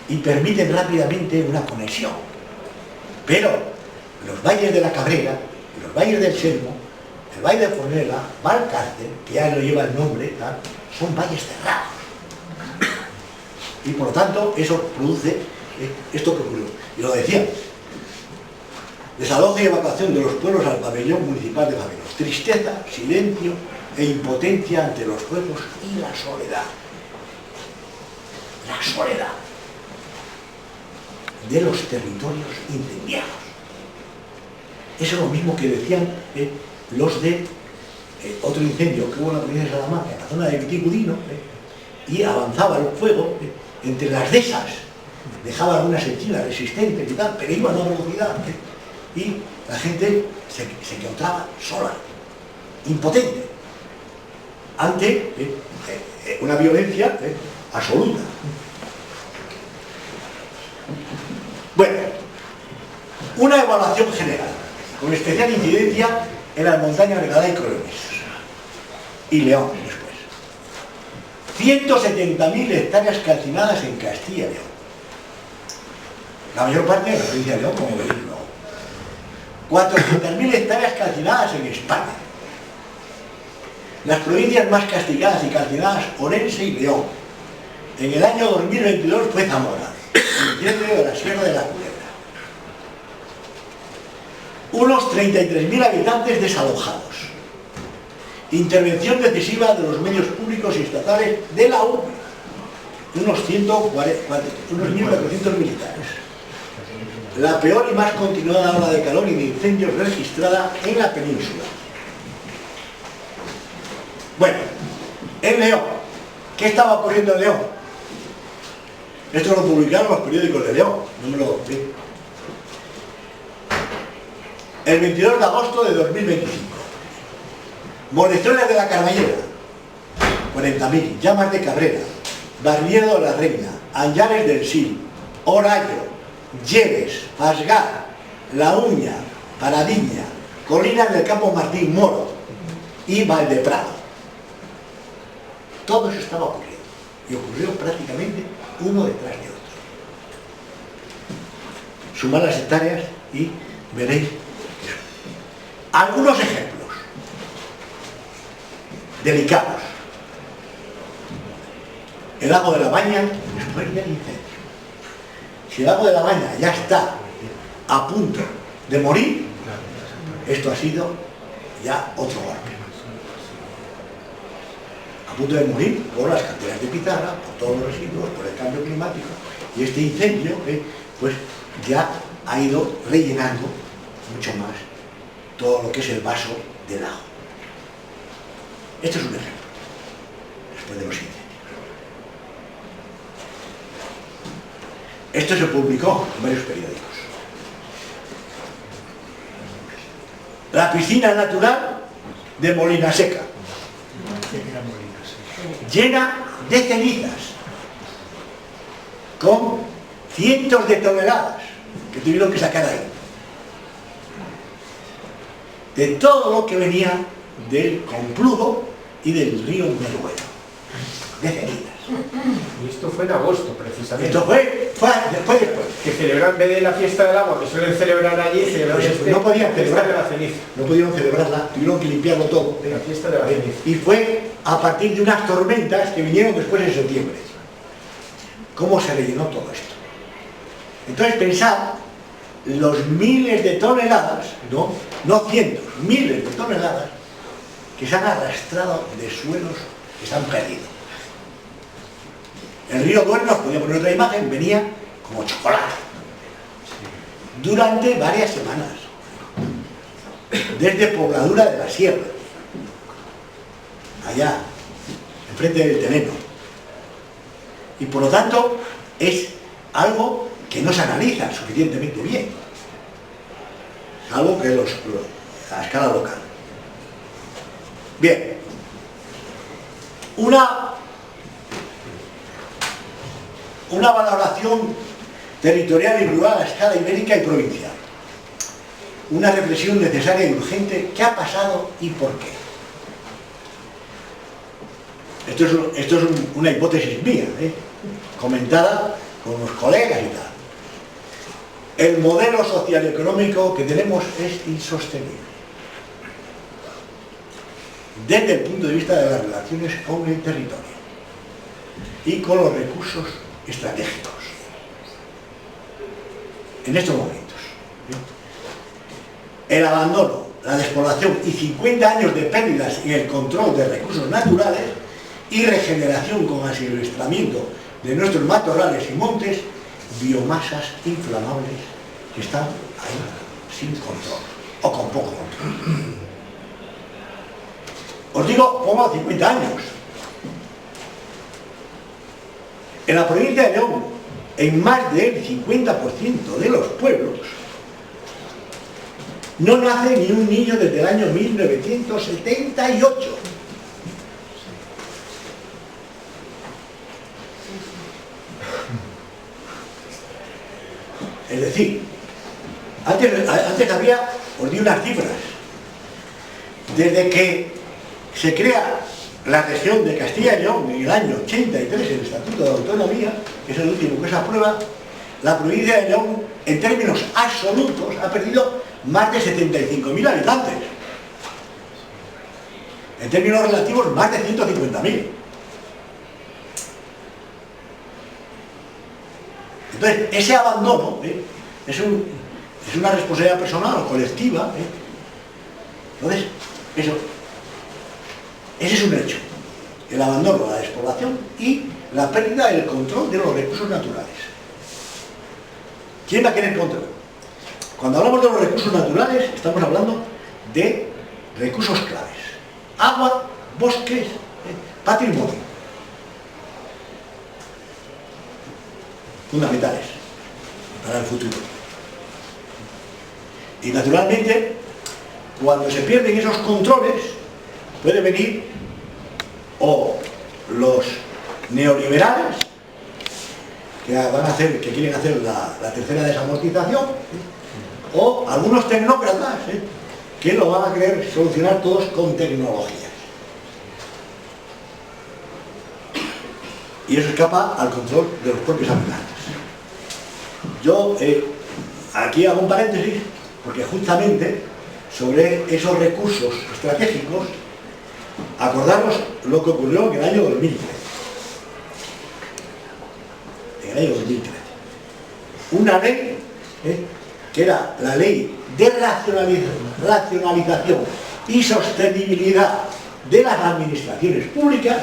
y permiten rápidamente una conexión. Pero los valles de la Cabrera, los valles del Selmo, el valle de Fornera, Valcárcel, que ya no lleva el nombre, son valles cerrados. Y por lo tanto, eso produce esto que ocurrió. Y lo decía, desalojo y evacuación de los pueblos al pabellón municipal de Faveros. Tristeza, silencio e impotencia ante los fuegos y la soledad. La soledad de los territorios incendiados. Eso es lo mismo que decían los de otro incendio que hubo en la provincia de Salamanca, en la zona de Vitigudino, y avanzaba el fuego entre las dehesas, dejaba algunas encinas resistentes y tal, pero iba a una velocidad, y la gente se encontraba sola, impotente, ante una violencia absoluta. Bueno, una evaluación general, con especial incidencia en las montañas de Gala y Corones, y León después. 170.000 hectáreas calcinadas en Castilla y León. La mayor parte de la provincia de León, como veis luego. 400.000 hectáreas calcinadas en España. Las provincias más castigadas y calcinadas, Orense y León. En el año 2022 fue Zamora, el incendio de la Sierra de la Culebra. Unos 33.000 habitantes desalojados. Intervención decisiva de los medios públicos y estatales de la URSS. Unos 1.400 militares. La peor y más continuada ola de calor y de incendios registrada en la península. Bueno, en León, ¿qué estaba ocurriendo en León? Esto lo publicaron los periódicos de León, no me lo... ¿sí? El 22 de agosto de 2025. Molestones de la Carballera, 40.000, Llamas de Cabrera, Barriedo de la Reina, Añares del Sil, Orayo, Lleves, Fasgar, La Uña, Paradiña, Colinas del Campo Martín Moro y Valdeprado. Todo eso estaba ocurriendo y ocurrió prácticamente uno detrás de otro. Sumad las hectáreas y veréis eso. Algunos ejemplos delicados. El lago de la Baña después del incendio. Si el lago de la Baña ya está a punto de morir, esto ha sido ya otro golpe. A punto de morir por las cantidades de pizarra, por todos los residuos, por el cambio climático, y este incendio pues ya ha ido rellenando mucho más todo lo que es el vaso del lago. Este es un ejemplo después de los incendios. Esto se publicó en varios periódicos. La piscina natural de Molina Seca, llena de cenizas, con cientos de toneladas que tuvieron que sacar ahí, de todo lo que venía del Compludo y del río Meruelo, de cenizas. Y esto fue en agosto, precisamente. Esto fue después. Que celebran, en vez de la fiesta del agua, que suelen celebrar allí, celebraron no podían celebrar de la ceniza. No pudieron celebrarla, tuvieron que limpiarlo todo. La fiesta de la ceniza. Y fue a partir de unas tormentas que vinieron después en septiembre. ¿Cómo se rellenó todo esto? Entonces pensad los miles de toneladas, no cientos, miles de toneladas que se han arrastrado de suelos que se han perdido. El río Duerno, os podía poner otra imagen, venía como chocolate durante varias semanas, desde Pobladura de la Sierra, allá, enfrente del Teneno. Y por lo tanto es algo que no se analiza suficientemente bien, algo que a escala local. Bien, una valoración territorial y rural a escala ibérica y provincial. Una reflexión necesaria y urgente. ¿Qué ha pasado y por qué? Esto es una hipótesis mía, comentada con los colegas y tal. El modelo social y económico que tenemos es insostenible desde el punto de vista de las relaciones con el territorio y con los recursos estratégicos en estos momentos. El abandono la despoblación y 50 años de pérdidas en el control de recursos naturales y regeneración con asilvestramiento de nuestros matorrales y montes, biomasas inflamables que están ahí sin control o con poco control. Os digo, pongo 50 años. En la provincia de León, en más del 50% de los pueblos, no nace ni un niño desde el año 1978. Es decir, antes había, os di unas cifras, desde que se crea la región de Castilla y León en el año 83, el Estatuto de Autonomía, que es el último que se aprueba, la provincia de León, en términos absolutos, ha perdido más de 75.000 habitantes. En términos relativos, más de 150.000. Entonces, ese abandono es una responsabilidad personal o colectiva. Entonces, ese es un hecho. El abandono, la despoblación y la pérdida del control de los recursos naturales. ¿Quién va a querer control? Cuando hablamos de los recursos naturales, estamos hablando de recursos claves. Agua, bosques, patrimonio. Fundamentales para el futuro. Y naturalmente, cuando se pierden esos controles, puede venir o los neoliberales que quieren hacer la tercera desamortización, o algunos tecnócratas que lo van a querer solucionar todos con tecnologías. Y eso escapa al control de los propios habitantes. Yo aquí hago un paréntesis porque justamente sobre esos recursos estratégicos, acordaros lo que ocurrió en el año 2013. En el año 2013. Una ley que era la ley de racionalización y sostenibilidad de las administraciones públicas,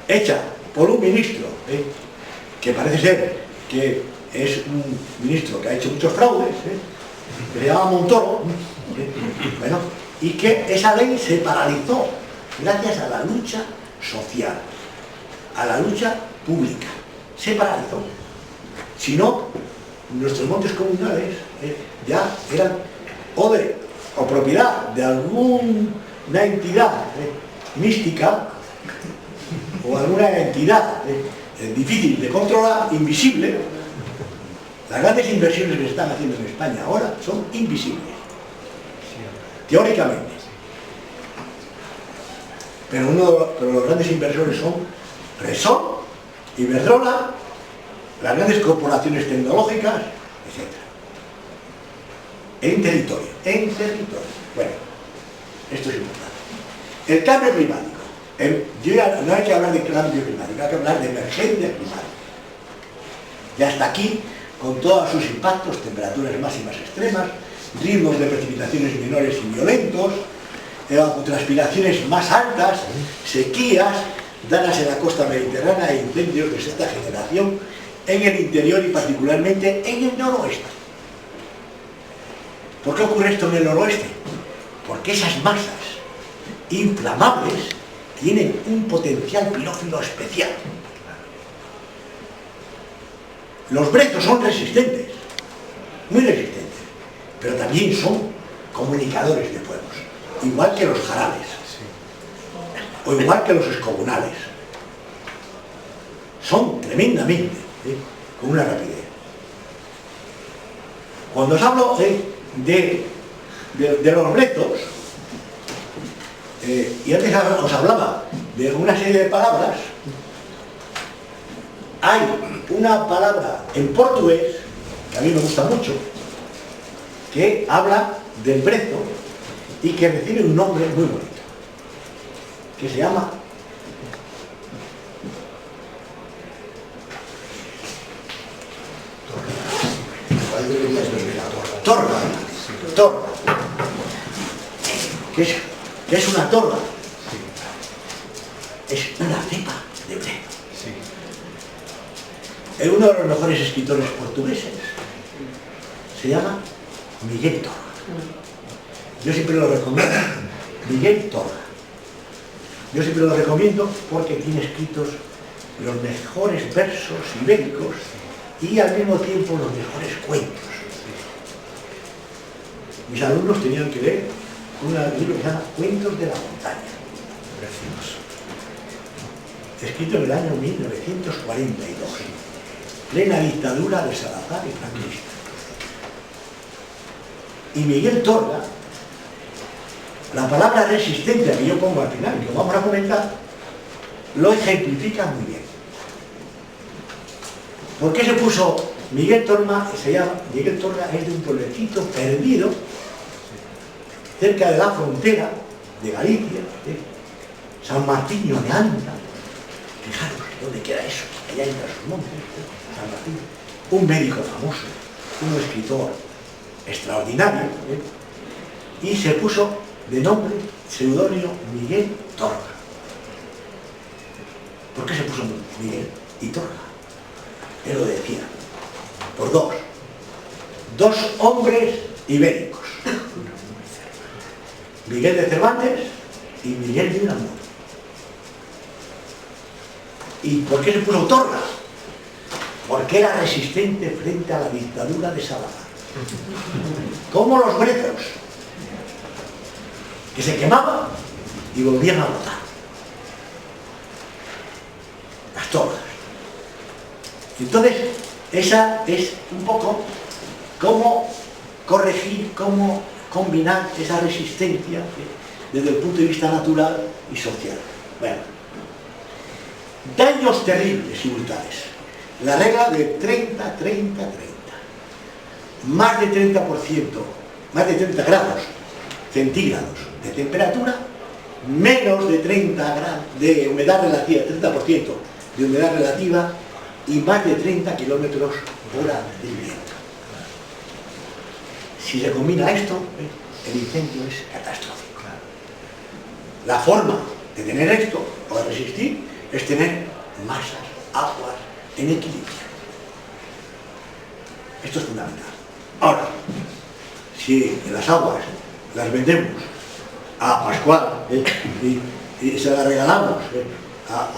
hecha por un ministro que parece ser que es un ministro que ha hecho muchos fraudes, que se llama Montoro, bueno, y que esa ley se paralizó gracias a la lucha social, a la lucha pública. Se paralizó. Si no, nuestros montes comunales ya eran o propiedad de alguna entidad mística o alguna entidad difícil de controlar, invisible. Las grandes inversiones que se están haciendo en España ahora son invisibles, teóricamente. Pero los grandes inversores son Repsol, Iberdrola, las grandes corporaciones tecnológicas, etc. En territorio. Bueno, esto es importante. El cambio climático. No hay que hablar de cambio climático, hay que hablar de emergencia climática. Ya está aquí, con todos sus impactos, temperaturas máximas extremas, ritmos de precipitaciones menores y violentos, evapotranspiraciones más altas, sequías, daños en la costa mediterránea e incendios de sexta generación en el interior y particularmente en el noroeste. ¿Por qué ocurre esto en el noroeste? Porque esas masas inflamables tienen un potencial pirófilo especial. Los brezos son resistentes, muy resistentes, pero también son comunicadores de fuegos, igual que los jarales, o igual que los escogunales. Son tremendamente, con una rapidez. Cuando os hablo de los brezos, y antes os hablaba de una serie de palabras, hay una palabra en portugués, que a mí me gusta mucho, que habla del brezo y que recibe un nombre muy bonito, que se llama torba. que es una torda, es una cepa de Breno. Es uno de los mejores escritores portugueses. Se llama Miguel Torga. Yo siempre lo recomiendo. Miguel Torga. Yo siempre lo recomiendo porque tiene escritos los mejores versos ibéricos y al mismo tiempo los mejores cuentos. Mis alumnos tenían que leer un libro que se llama Cuentos de la Montaña. Precioso. Escrito en el año 1942. Plena dictadura de Salazar y franquista. Y Miguel Torga, la palabra resistencia que yo pongo al final, que vamos a comentar, lo ejemplifica muy bien. ¿Por qué se puso Miguel Torga? Miguel Torga es de un pueblecito perdido cerca de la frontera de Galicia, San Martiño de Anda. Fijaros dónde queda eso, allá entre sus montes, San Martín. Un médico famoso, un escritor extraordinario, y se puso de nombre, seudónimo, Miguel Torga. ¿Por qué se puso Miguel y Torga? Él lo decía, por dos hombres ibéricos, Miguel de Cervantes y Miguel de Unamuno. ¿Y por qué se puso Torga? Porque era resistente frente a la dictadura de Salazar. Como los brezos, que se quemaban y volvían a brotar. Las torgas. Entonces, esa es un poco cómo corregir, cómo combinar esa resistencia desde el punto de vista natural y social. Bueno, daños terribles y brutales. La regla de 30-30-30. Más de 30%, más de 30 grados centígrados de temperatura, menos de 30 grados de humedad relativa, 30% de humedad relativa y más de 30 kilómetros hora de viento. Si se combina esto, el incendio es catastrófico. La forma de tener esto, o de resistir, es tener masas, aguas en equilibrio. Esto es fundamental. Ahora, si las aguas las vendemos a Pascual y se las regalamos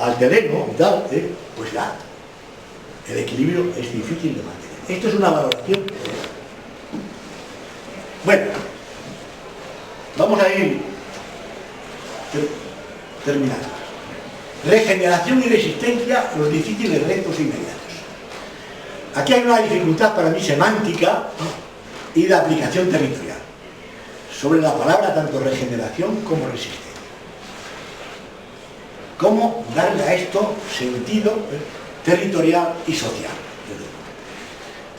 al terreno y tal, pues ya, el equilibrio es difícil de mantener. Esto es una valoración. Bueno, vamos a ir terminando. Regeneración y resistencia, los difíciles retos inmediatos. Aquí hay una dificultad para mí semántica y de aplicación territorial sobre la palabra tanto regeneración como resistencia. ¿Cómo darle a esto sentido territorial y social?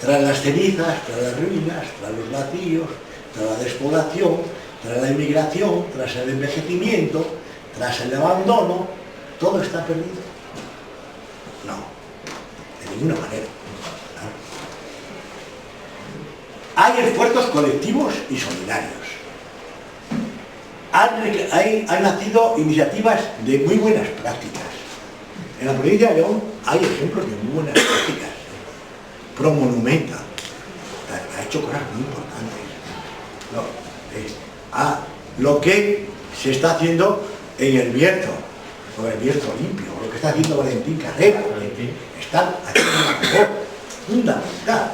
Tras las cenizas, tras las ruinas, tras los vacíos, tras la despoblación, tras la inmigración, tras el envejecimiento, tras el abandono, ¿todo está perdido? No, de ninguna manera. Hay esfuerzos colectivos y solidarios. Han nacido iniciativas de muy buenas prácticas. En la provincia de León hay ejemplos de muy buenas prácticas. Pro Monumenta ha hecho cosas muy importantes. Lo que se está haciendo en el Bierzo, o el Bierzo Limpio, lo que está haciendo Valentín Carrera, están haciendo una labor fundamental.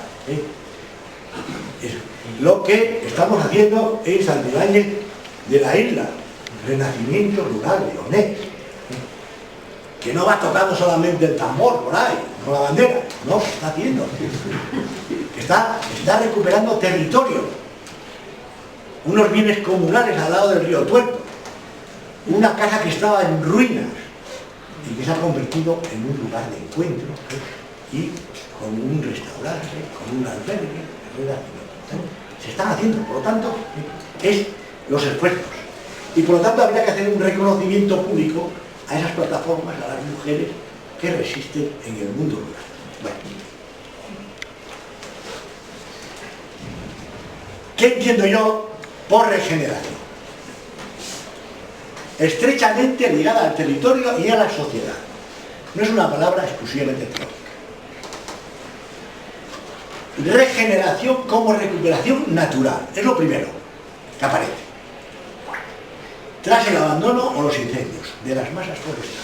Lo que estamos haciendo en Santibáñez de la Isla, Renacimiento Rural leonés, que no va tocando solamente el tambor por ahí, con la bandera, no, ¿qué está haciendo? Está recuperando territorio, unos bienes comunales al lado del río Tuerto, una casa que estaba en ruinas y que se ha convertido en un lugar de encuentro y con un restaurante, con un albergue, se están haciendo, por lo tanto, es los esfuerzos. Y por lo tanto habría que hacer un reconocimiento público a esas plataformas, a las mujeres que resisten en el mundo rural. Bueno. ¿Qué entiendo yo por regeneración? estrechamente ligada al territorio y a la sociedad. No es una palabra exclusivamente teórica. Regeneración como recuperación natural, es lo primero que aparece tras el abandono o los incendios de las masas forestales.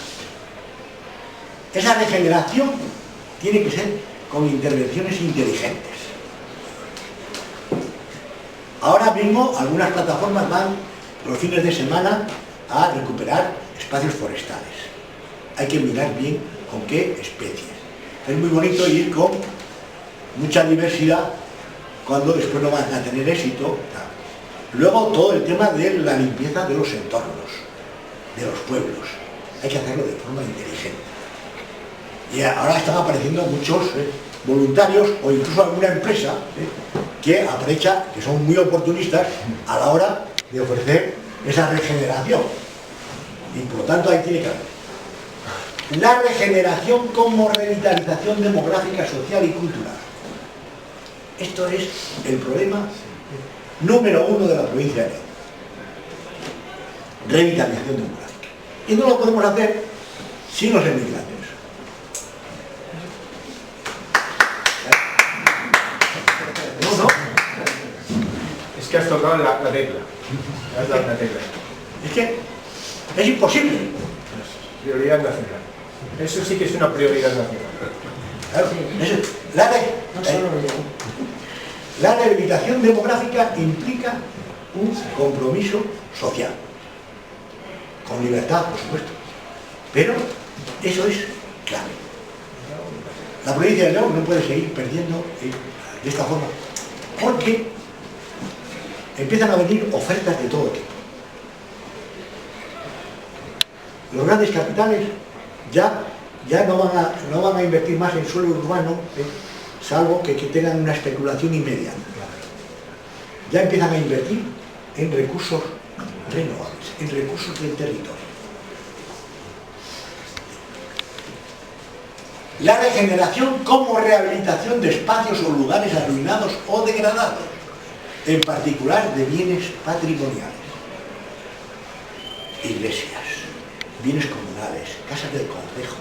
Esa regeneración tiene que ser con intervenciones inteligentes. Ahora mismo algunas plataformas van los fines de semana a recuperar espacios forestales. Hay que mirar bien con qué especies. Es muy bonito ir con mucha diversidad cuando después no van a tener éxito. Luego todo el tema de la limpieza de los entornos, de los pueblos. Hay que hacerlo de forma inteligente. Y ahora están apareciendo muchos voluntarios o incluso alguna empresa que aprovecha, que son muy oportunistas a la hora de ofrecer esa regeneración. Y por lo tanto ahí tiene que haber la regeneración como revitalización demográfica, social y cultural. Esto es el problema número 1 de la provincia de León. Revitalización demográfica. Y no lo podemos hacer sin los emigrantes. No. Es que has tocado la tecla. Has dado la tecla. Es que es imposible. Prioridad nacional. Eso sí que es una prioridad nacional. Claro, la rehabilitación demográfica implica un compromiso social, con libertad, por supuesto, pero eso es clave. La provincia de León no puede seguir perdiendo de esta forma, porque empiezan a venir ofertas de todo tipo. Los grandes capitales ya no van a invertir más en suelo urbano, salvo que tengan una especulación inmediata. Ya empiezan a invertir en recursos renovables, en recursos del territorio. La regeneración como rehabilitación de espacios o lugares arruinados o degradados, en particular de bienes patrimoniales, iglesias, bienes comunales, casas del concejo,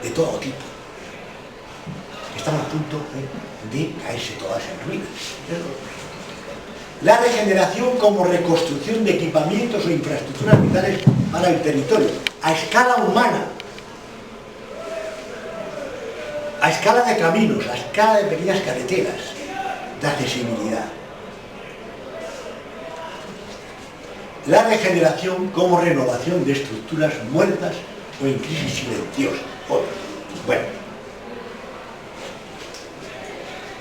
de todo tipo, que están a punto de caerse todas en ruinas. La regeneración como reconstrucción de equipamientos o infraestructuras vitales para el territorio, a escala humana, a escala de caminos, a escala de pequeñas carreteras, de accesibilidad. La regeneración como renovación de estructuras muertas o en crisis silenciosas. Bueno.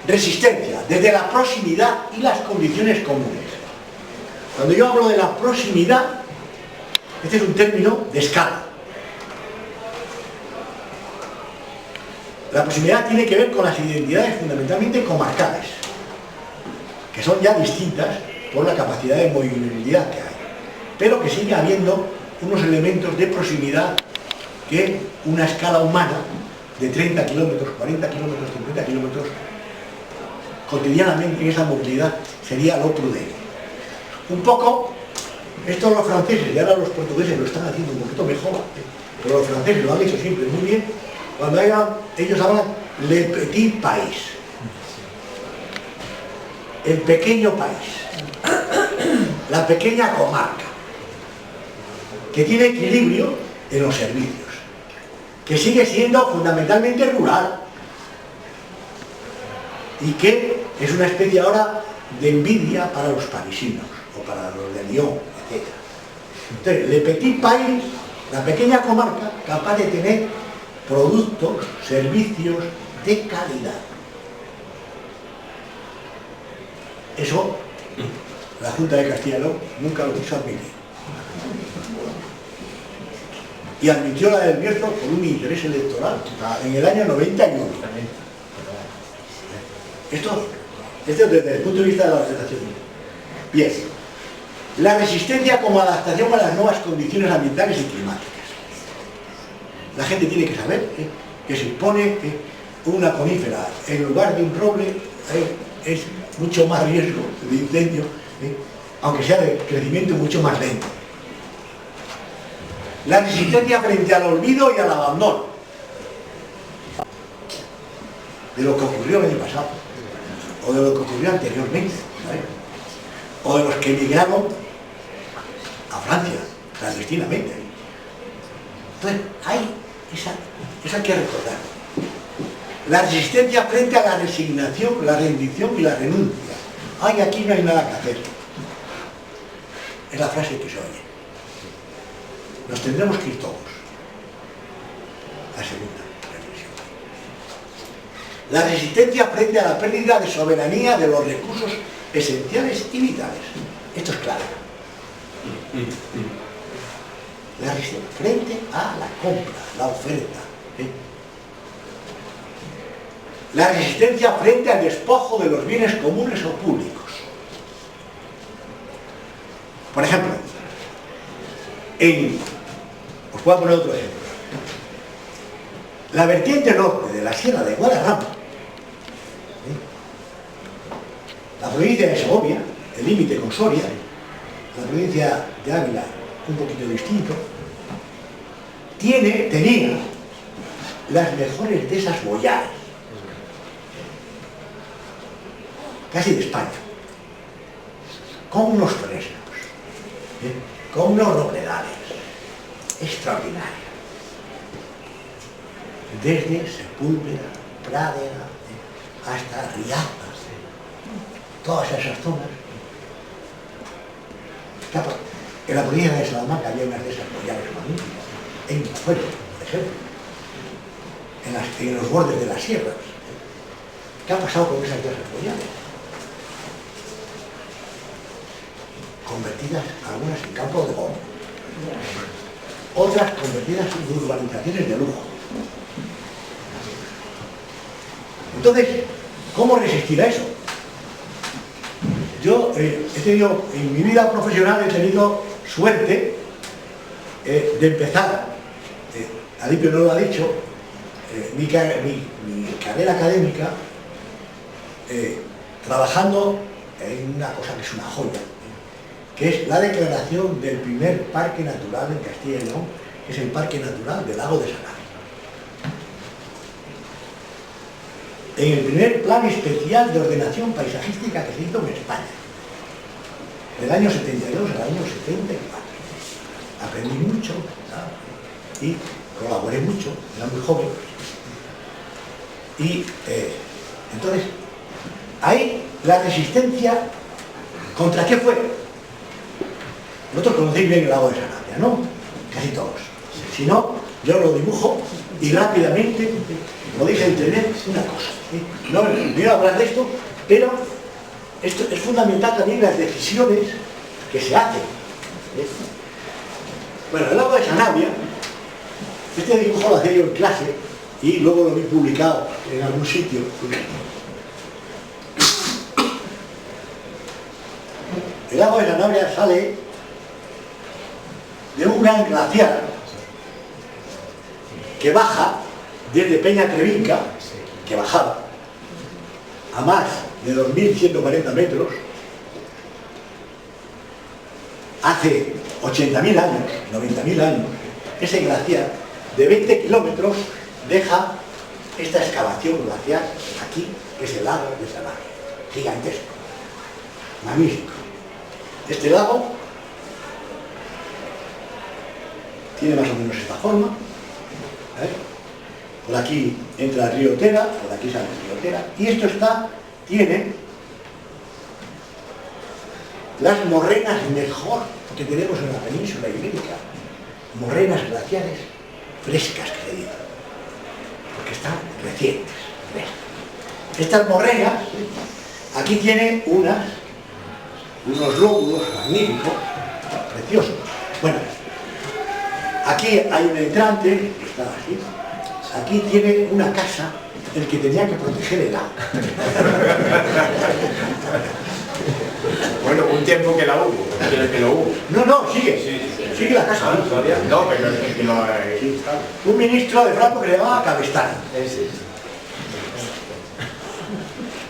Resistencia, desde la proximidad y las condiciones comunes. Cuando yo hablo de la proximidad, este es un término de escala. La proximidad tiene que ver con las identidades fundamentalmente comarcales, que son ya distintas por la capacidad de movilidad que hay, pero que sigue habiendo unos elementos de proximidad que una escala humana de 30 kilómetros, 40 kilómetros, 50 kilómetros, cotidianamente en esa movilidad sería lo prudente. Un poco, esto los franceses y ahora los portugueses lo están haciendo un poquito mejor, pero los franceses lo han hecho siempre muy bien, cuando ellos hablan le petit país, el pequeño país, la pequeña comarca, que tiene equilibrio en los servicios, que sigue siendo fundamentalmente rural y que es una especie ahora de envidia para los parisinos o para los de Lyon, etc. Entonces, le petit país, la pequeña comarca, capaz de tener productos, servicios de calidad. Eso, la Junta de Castilla y León nunca lo quiso admitir. Y admitió la del Bierzo por un interés electoral en el año 91. Esto desde el punto de vista de la organización. Bien, la resistencia como adaptación a las nuevas condiciones ambientales y climáticas. La gente tiene que saber que si pone una conífera en lugar de un roble es mucho más riesgo de incendio, aunque sea de crecimiento mucho más lento. La resistencia frente al olvido y al abandono de lo que ocurrió el año pasado, o de lo que ocurrió anteriormente, ¿sabes? O de los que emigraron a Francia, clandestinamente. Entonces, hay esa hay que recordar. La resistencia frente a la resignación, la rendición y la renuncia. Ay, aquí no hay nada que hacer. Es la frase que se oye. Nos tendremos que ir todos. La segunda reflexión. La resistencia frente a la pérdida de soberanía de los recursos esenciales y vitales. Esto es claro. La resistencia frente a la compra, la oferta. La resistencia frente al despojo de los bienes comunes o públicos. Por ejemplo, os voy a poner otro ejemplo. La vertiente norte de la sierra de Guadarrama, la provincia de Segovia, el límite con Soria, la provincia de Ávila, un poquito distinto, tenía las mejores de esas boyares, casi de España, con unos fresnos, con unos robledales extraordinarios, desde Sepúlveda, Pradera, hasta Riazas, todas esas zonas. En la provincia de Salamanca había unas de esas boyares magníficas, en Fuero, por ejemplo, en los bordes de las sierras. ¿Qué ha pasado con esas de esas boyares? Convertidas algunas en campo de golf, otras convertidas en urbanizaciones de lujo. Entonces, ¿cómo resistir a eso? Yo en mi vida profesional he tenido suerte de empezar, Alipio no lo ha dicho, mi carrera académica trabajando en una cosa que es una joya, que es la declaración del primer parque natural en Castilla y León, que es el Parque Natural del Lago de Sanabria. En el primer plan especial de ordenación paisajística que se hizo en España, del año 72 al año 74. Aprendí mucho, ¿no? Y colaboré mucho, era muy joven. Y entonces, ahí la resistencia, ¿contra qué fue? Vosotros conocéis bien el lago de Sanabria, ¿no? Casi todos. Si no, yo lo dibujo y rápidamente podéis entender una cosa. No voy a hablar de esto, pero esto es fundamental también las decisiones que se hacen. Bueno, el lago de Sanabria, este dibujo lo hacía yo en clase y luego lo vi publicado en algún sitio. El lago de Sanabria sale de un gran glaciar que baja desde Peña Trevinca, que bajaba a más de 2.140 metros, hace 80.000 años, 90.000 años. Ese glaciar de 20 kilómetros deja esta excavación glaciar aquí, que es el lago de Sanabria, gigantesco, magnífico. Este lago tiene más o menos esta forma. Por aquí entra el río Tera, por aquí sale el río Tera, y esto tiene las morrenas mejor que tenemos en la península ibérica, morrenas glaciares frescas que se dicen, porque están recientes, frescas. Estas morrenas, aquí tienen unos lóbulos magníficos, preciosos. Bueno, aquí hay un entrante, que está así. Aquí tiene una casa el que tenía que proteger el agua. Bueno, un tiempo que la hubo, que lo hubo. No, sigue la casa. No, pero es que no sí. Un ministro de Franco que le llamaba Cabestany.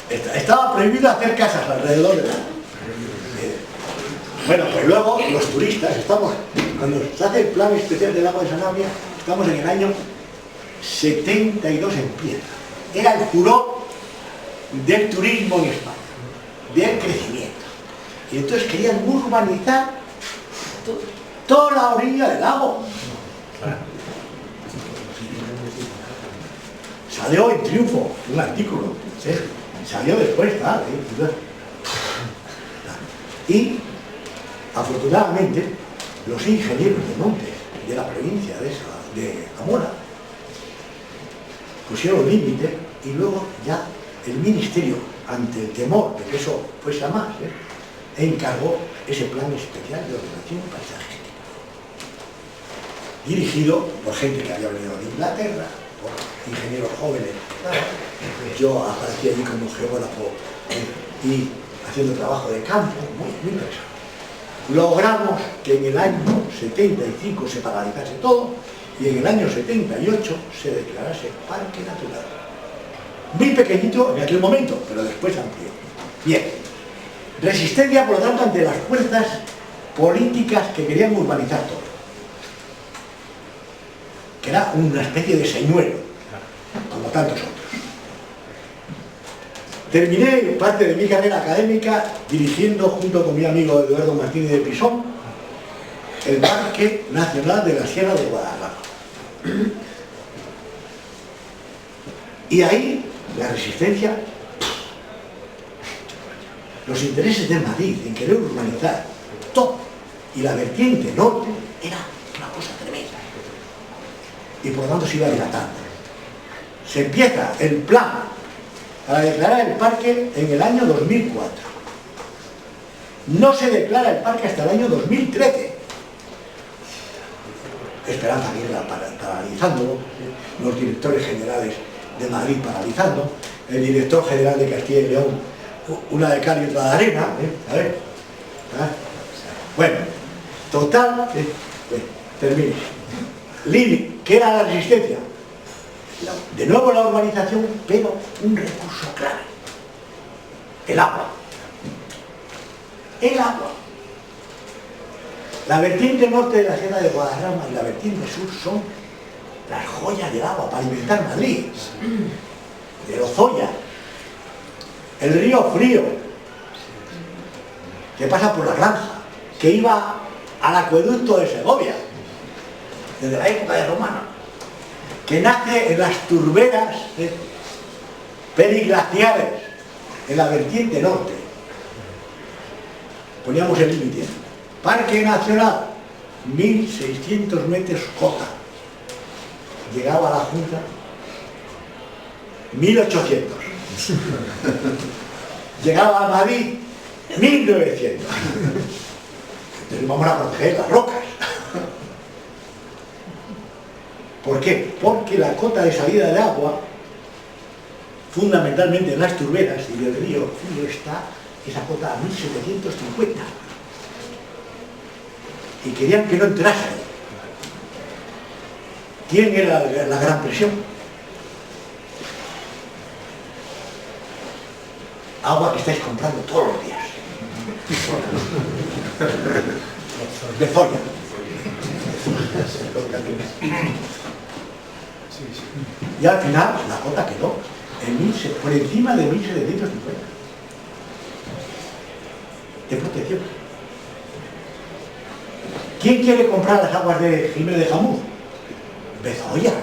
Estaba prohibido hacer casas alrededor de la... Bueno, pues luego los turistas estamos Cuando se hace el plan especial del agua de Sanabria, estamos en el año 72 en piedra. Era el furor del turismo en España, del crecimiento. Y entonces querían urbanizar toda la orilla del lago. Salió en Triunfo un artículo, salió después, ¿vale? Y afortunadamente los ingenieros de montes de la provincia de Zamora pusieron límite y luego ya el ministerio, ante el temor de que eso fuese a más, encargó ese plan especial de ordenación paisajística, dirigido por gente que había venido de Inglaterra, por ingenieros jóvenes. Yo aparecí allí como geógrafo y haciendo trabajo de campo, muy interesante. Logramos que en el año 75 se paralizase todo y en el año 78 se declarase parque natural. Muy pequeñito en aquel momento, pero después amplió. Bien, resistencia por lo tanto ante las fuerzas políticas que querían urbanizar todo, que era una especie de señuelo, como tantos otros. Terminé parte de mi carrera académica dirigiendo junto con mi amigo Eduardo Martínez de Pisón el Parque Nacional de la Sierra de Guadarrama. Y ahí la resistencia, los intereses de Madrid en querer urbanizar todo y la vertiente norte era una cosa tremenda. Y por lo tanto se iba dilatando. Se empieza el plan para declarar el parque en el año 2004. No se declara el parque hasta el año 2013. Esperanza Aguirre paralizándolo, los directores generales de Madrid paralizando, el director general de Castilla y León, una de cal y otra de arena, a ver. Bueno, total, termino. Lili, ¿qué era la resistencia? De nuevo la urbanización, pero un recurso clave: el agua. El agua. La vertiente norte de la Sierra de Guadarrama y la vertiente sur son las joyas del agua para alimentar Madrid. De Lozoya, el río Frío, que pasa por la granja, que iba al acueducto de Segovia, desde la época de Romano, que nace en las turberas periglaciares en la vertiente norte. Poníamos el límite: Parque Nacional, 1600 metros cota. Llegaba a la Junta 1800. Llegaba a Madrid 1900. Entonces vamos a proteger las rocas. ¿Por qué? Porque la cota de salida de agua, fundamentalmente en las turberas y del río Frío, está esa cota a 1750. Y querían que no entrase. ¿Quién era la gran presión? Agua que estáis comprando todos los días. De Zoya. Y al final la cota quedó por encima de 1750 de protección. ¿Quién quiere comprar las aguas de Jiménez de Jamuz? Bezoya.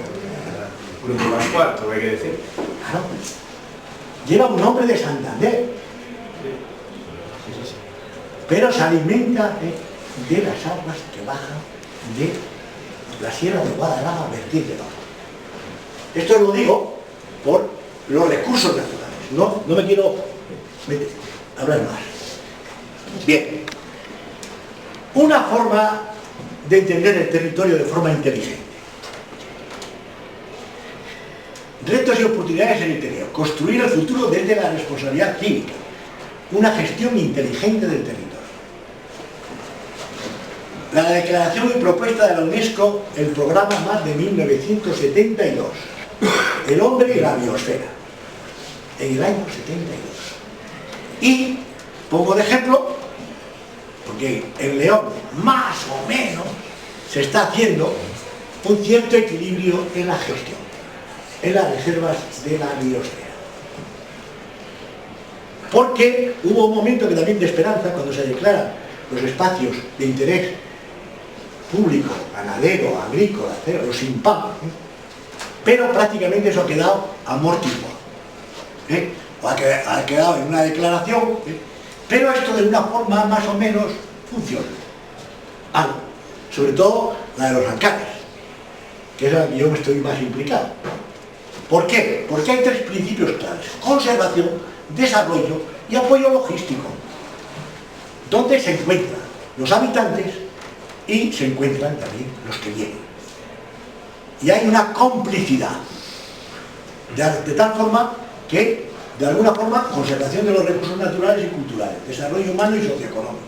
Grupo más cuarto, hay que decir. Claro. Lleva un nombre de Santander, pero se alimenta de las aguas que bajan de la Sierra de Guadarrama, vertiente norte. Esto lo digo por los recursos naturales. No me quiero hablar más. Bien. Una forma de entender el territorio de forma inteligente. Retos y oportunidades en el interior. Construir el futuro desde la responsabilidad cívica. Una gestión inteligente del territorio. La declaración y propuesta de la UNESCO, el programa MAS de 1972. El hombre y la biosfera. En el año 72. Y pongo de ejemplo, porque en León, más o menos, se está haciendo un cierto equilibrio en la gestión, en las reservas de la biosfera. Porque hubo un momento que también de esperanza cuando se declaran los espacios de interés público, ganadero, agrícola, los INPAM, pero prácticamente eso ha quedado amortiguado. Ha quedado en una declaración, pero esto de una forma más o menos funciona. Algo. Sobre todo la de los alcaldes, que es la que yo me estoy más implicado. ¿Por qué? Porque hay tres principios claves: conservación, desarrollo y apoyo logístico, donde se encuentran los habitantes y se encuentran también los que vienen. Y hay una complicidad, de tal forma que, de alguna forma, conservación de los recursos naturales y culturales, desarrollo humano y socioeconómico,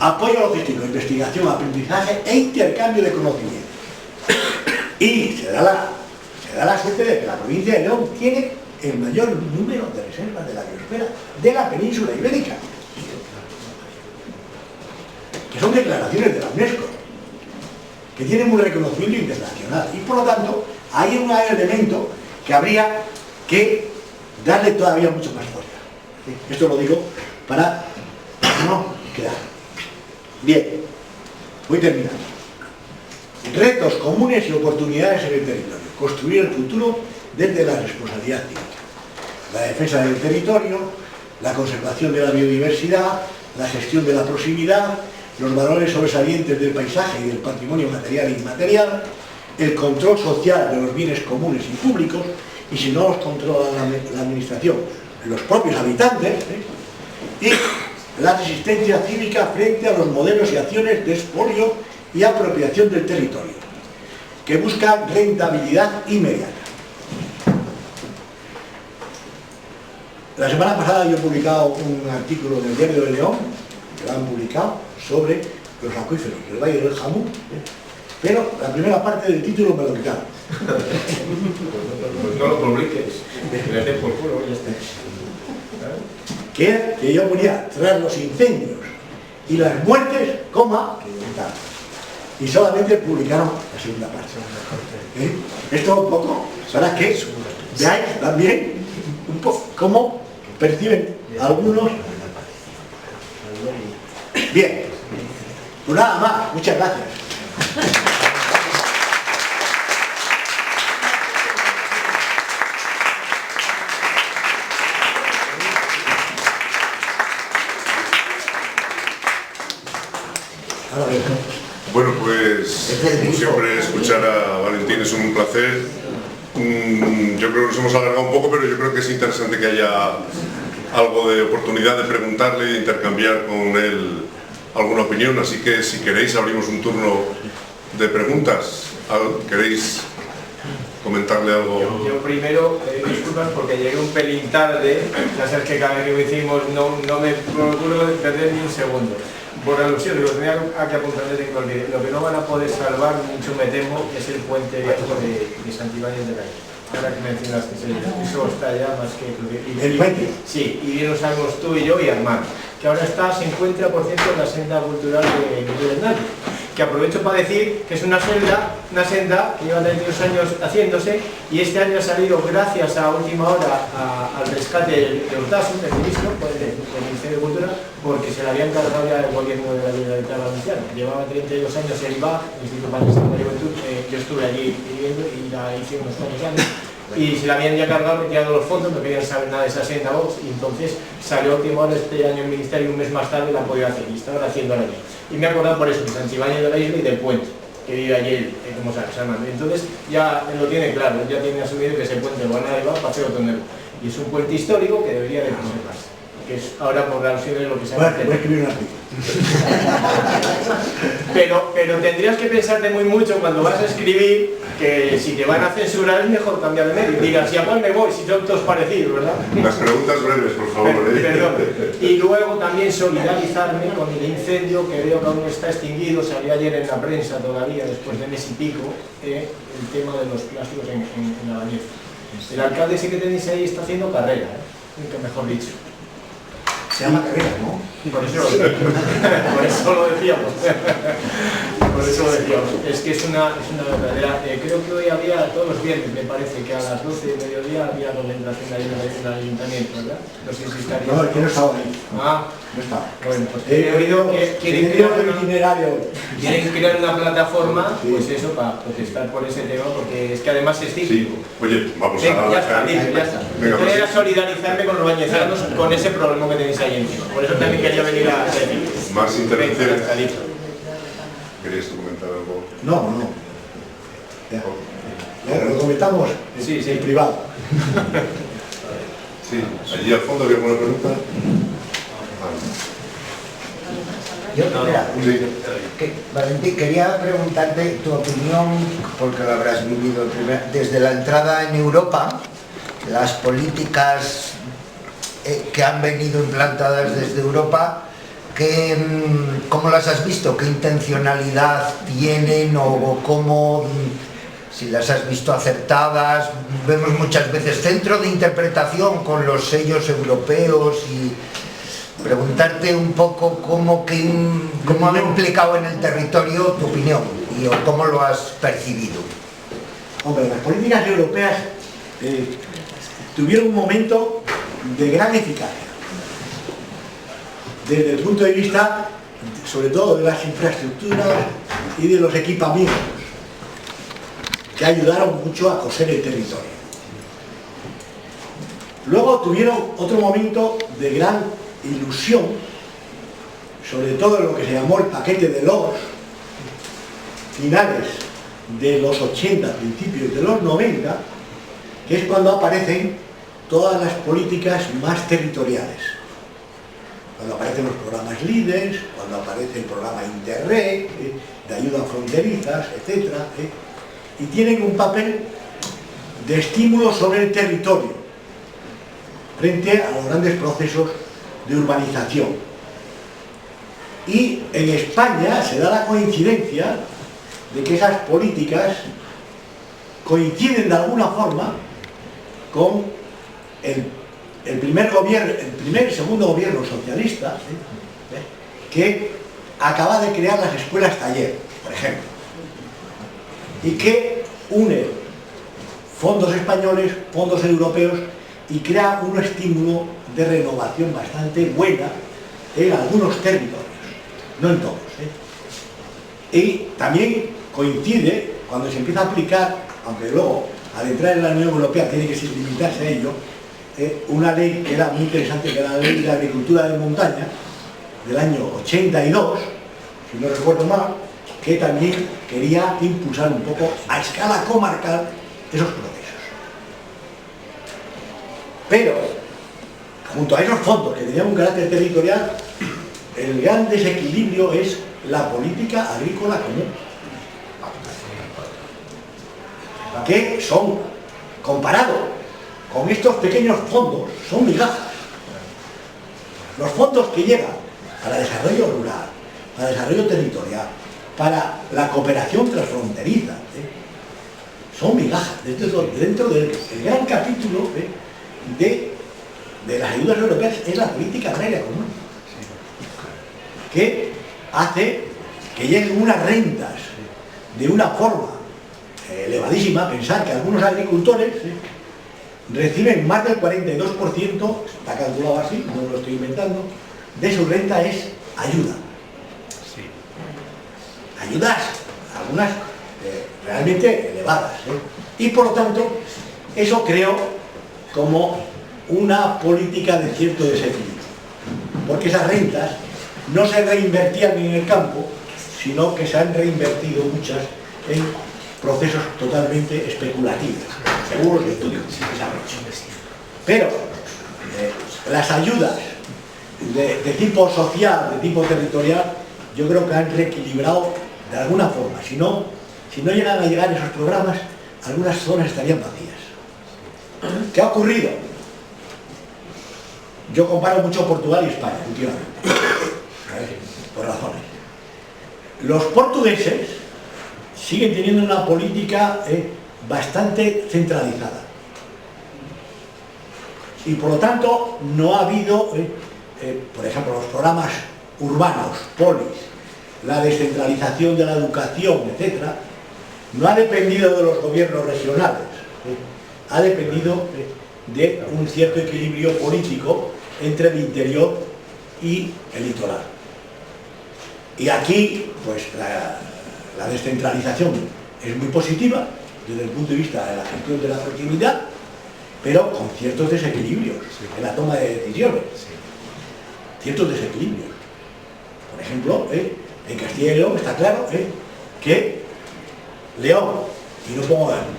apoyo logístico, investigación, aprendizaje e intercambio de conocimiento. Y se da la suerte de que la provincia de León tiene el mayor número de reservas de la biosfera de la península ibérica, que son declaraciones de la UNESCO, que tienen un reconocimiento internacional, y por lo tanto hay un elemento que habría que darle todavía mucho más fuerza. Esto lo digo para no quedar. Bien, voy terminando. Retos comunes y oportunidades en el territorio. Construir el futuro desde la responsabilidad cívica. La defensa del territorio, la conservación de la biodiversidad, la gestión de la proximidad, los valores sobresalientes del paisaje y del patrimonio material e inmaterial, el control social de los bienes comunes y públicos, y si no los controla la administración, los propios habitantes, y la resistencia cívica frente a los modelos y acciones de expolio y apropiación del territorio, que buscan rentabilidad inmediata. La semana pasada yo he publicado un artículo en el Diario de León, que lo han publicado, sobre los acuíferos del Valle del Jamú, pero la primera parte del título me lo quitaron. Pues no lo publiques, le den por culo, ya está. Que yo ponía tras los incendios y las muertes, coma, y solamente publicaron la segunda parte. Esto un poco, para que veáis también un poco cómo perciben algunos. Bien, pues nada más, muchas gracias. Bueno, pues como siempre escuchar a Valentín es un placer. Yo creo que nos hemos alargado un poco, pero yo creo que es interesante que haya algo de oportunidad de preguntarle y de intercambiar con él alguna opinión, así que si queréis abrimos un turno de preguntas. ¿Queréis comentarle algo? Yo primero disculpas porque llegué un pelín tarde, ya sabes que cada vez que lo hicimos no me procuro perder ni un segundo. Por alusión, lo tenía que apuntar desde que olvidé. Lo que no van a poder salvar, mucho me temo, es el puente de Santibáñez de la Isla. Ahora que mencionaste, eso está ya más que... ¿El puente? Sí, y bien lo sabemos tú y yo y Armando, que ahora se encuentra, por cierto, en la senda cultural de Miguel Hernández, que aprovecho para decir que es una senda que lleva 32 años haciéndose, y este año ha salido gracias a última hora al rescate de Urtasun, del ministro, del Ministerio de Cultura, porque se la habían cargado ya el gobierno de la Generalitat Valenciana. Llevaba 32 años en IVA, el Instituto Valenciano de Juventud, yo estuve allí viviendo y la hice unos cuantos años, y se la habían ya cargado, retirado los fondos, no querían saber nada de esa senda Vox, y entonces salió a última hora este año el Ministerio, un mes más tarde la han podido hacer, y estaban haciéndola allí. Y me he acordado por eso, de Santibáñez de la Isla y del puente, que vive allí, como sabes, Armando. Entonces ya lo tiene claro, ya tiene asumido que ese puente lo van a llevar para hacer otro nuevo. Y es un puente histórico que debería de conservarse, que es ahora por la alusión de lo que se ha hecho. Voy a escribir un artículo. Pero tendrías que pensarte muy mucho cuando vas a escribir que si te van a censurar es mejor cambiar de medio. Digas, ¿y a cuál me voy? Si son todos parecidos, ¿verdad? Las preguntas breves, por favor. Perdón. Y luego también solidarizarme con el incendio que veo que aún está extinguido. Salió ayer en la prensa todavía, después de mes y pico, el tema de los plásticos en la bañera. El alcalde sí que tenéis ahí está haciendo carrera, nunca mejor dicho. Se llama carrera, ¿no? Por eso lo decíamos. Por eso lo decíamos. Es que es una verdadera... creo que hoy había, todos los viernes, me parece que a las 12 de mediodía había concentración ahí en el ayuntamiento, ¿verdad? No sé si estaría... No, el que no estaba ahí. Ah, No estaba. bueno, pues He oído que el itinerario. quieren crear una plataforma, Sí. pues eso, para protestar por ese tema, porque es que además es cívico. Sí, oye, vamos Venga, a... ya está, listo, ya está. Venga, Yo pues, era solidarizarme con los bañezanos con ese problema que tenéis ahí encima. Por eso también quería venir a decir. más intervenciones. Venga, ya está, listo. ¿Querías tú comentar algo? No. Ya. Lo comentamos Sí, sí. en privado. Sí, allí al fondo había alguna pregunta. Yo, mira, Sí. Valentín, quería preguntarte tu opinión, porque lo habrás vivido desde la entrada en Europa, las políticas que han venido implantadas desde Europa, ¿cómo las has visto? ¿Qué intencionalidad tienen o cómo, si las has visto acertadas? Vemos muchas veces centro de interpretación con los sellos europeos y preguntarte un poco cómo han implicado en el territorio tu opinión y cómo lo has percibido. Hombre, las políticas europeas tuvieron un momento de gran eficacia. Desde el punto de vista, sobre todo, de las infraestructuras y de los equipamientos, que ayudaron mucho a coser el territorio. Luego tuvieron otro momento de gran ilusión, sobre todo lo que se llamó el paquete de Logos, finales de los 80, principios de los 90, que es cuando aparecen todas las políticas más territoriales. Cuando aparecen los programas LEADERS, cuando aparece el programa Interreg, de ayuda fronterizas, etc. Y tienen un papel de estímulo sobre el territorio, frente a los grandes procesos de urbanización. Y en España se da la coincidencia de que esas políticas coinciden de alguna forma con el primer y segundo gobierno socialista, que acaba de crear las escuelas taller, por ejemplo, y que une fondos españoles, fondos europeos, y crea un estímulo de renovación bastante buena en algunos territorios, no en todos. Y también coincide, cuando se empieza a aplicar, aunque luego al entrar en la Unión Europea tiene que limitarse a ello, una ley que era muy interesante, que era la Ley de Agricultura de Montaña, del año 82, si no recuerdo mal, que también quería impulsar un poco a escala comarcal esos procesos. Pero, junto a esos fondos que tenían un carácter territorial, el gran desequilibrio es la política agrícola común, que son, comparado con estos pequeños fondos, son migajas. Los fondos que llegan para desarrollo rural, para desarrollo territorial, para la cooperación transfronteriza, son migajas dentro del gran capítulo de las ayudas europeas. Es la política agraria común, que hace que lleguen unas rentas de una forma elevadísima. Pensar que algunos agricultores reciben más del 42%, está calculado así, no lo estoy inventando, de su renta es ayuda. Ayudas, algunas realmente elevadas. Y por lo tanto, eso creo como una política de cierto desequilibrio, porque esas rentas no se reinvertían en el campo, sino que se han reinvertido muchas en procesos totalmente especulativos, según los estudios que se han hecho. Pero las ayudas de tipo social, de tipo territorial, yo creo que han reequilibrado de alguna forma. Si no llegan a llegar esos programas, algunas zonas estarían vacías. ¿Qué ha ocurrido? Yo comparo mucho Portugal y España últimamente, por razones. Los portugueses siguen teniendo una política bastante centralizada, y por lo tanto no ha habido por ejemplo, los programas urbanos, polis, la descentralización de la educación, etcétera, no ha dependido de los gobiernos regionales, ha dependido de un cierto equilibrio político entre el interior y el litoral. Y aquí, pues, la descentralización es muy positiva desde el punto de vista de la gestión de la proximidad, pero con ciertos desequilibrios en la toma de decisiones. Ciertos desequilibrios. Por ejemplo, en Castilla y León está claro que León, y no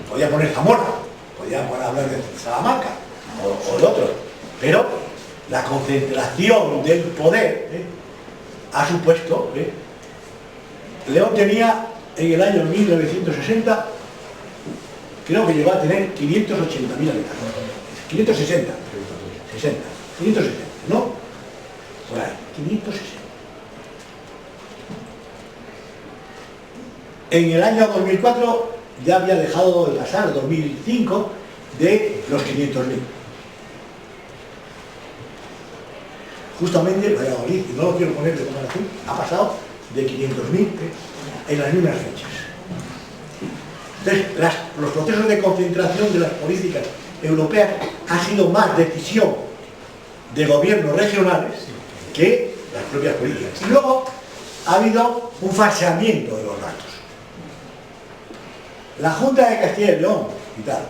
podía poner Zamora, podía hablar de Salamanca o de otro, pero la concentración del poder ha supuesto León tenía en el año 1960, creo que llegó a tener 580.000 habitantes. 560, ¿no? Por ahí, 560. En el año 2004 ya había dejado de pasar, 2005, de los 500.000. Justamente Valladolid, y no lo quiero poner de comparación, ha pasado de 500.000 en las mismas fechas. Entonces, los procesos de concentración de las políticas europeas ha sido más decisión de gobiernos regionales que las propias políticas. Y luego ha habido un falseamiento de los datos. La Junta de Castilla y León y tal,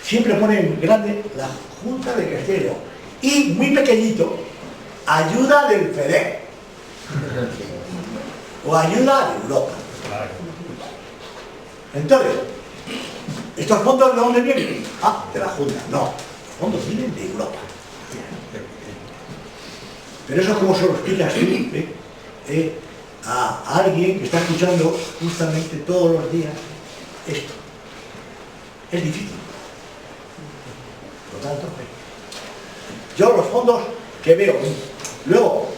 siempre pone en grande la Junta de Castilla y León. Y muy pequeñito, ayuda del FEDER. O ayuda de Europa. Entonces, ¿estos fondos de dónde vienen? Ah, de la Junta. No, los fondos vienen de Europa. Pero eso como se lo explicas tú a alguien que está escuchando justamente todos los días esto. Es difícil. Por lo tanto, yo los fondos que veo, luego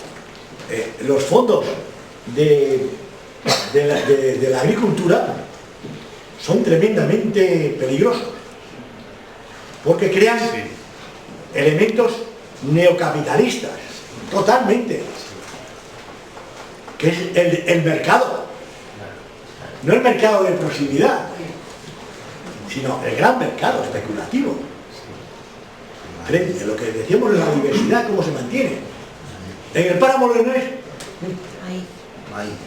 los fondos de la agricultura son tremendamente peligrosos porque crean elementos neocapitalistas totalmente, que es el mercado, no el mercado de proximidad, sino el gran mercado especulativo. Frente a lo que decíamos de la diversidad, cómo se mantiene. En el páramo leonés,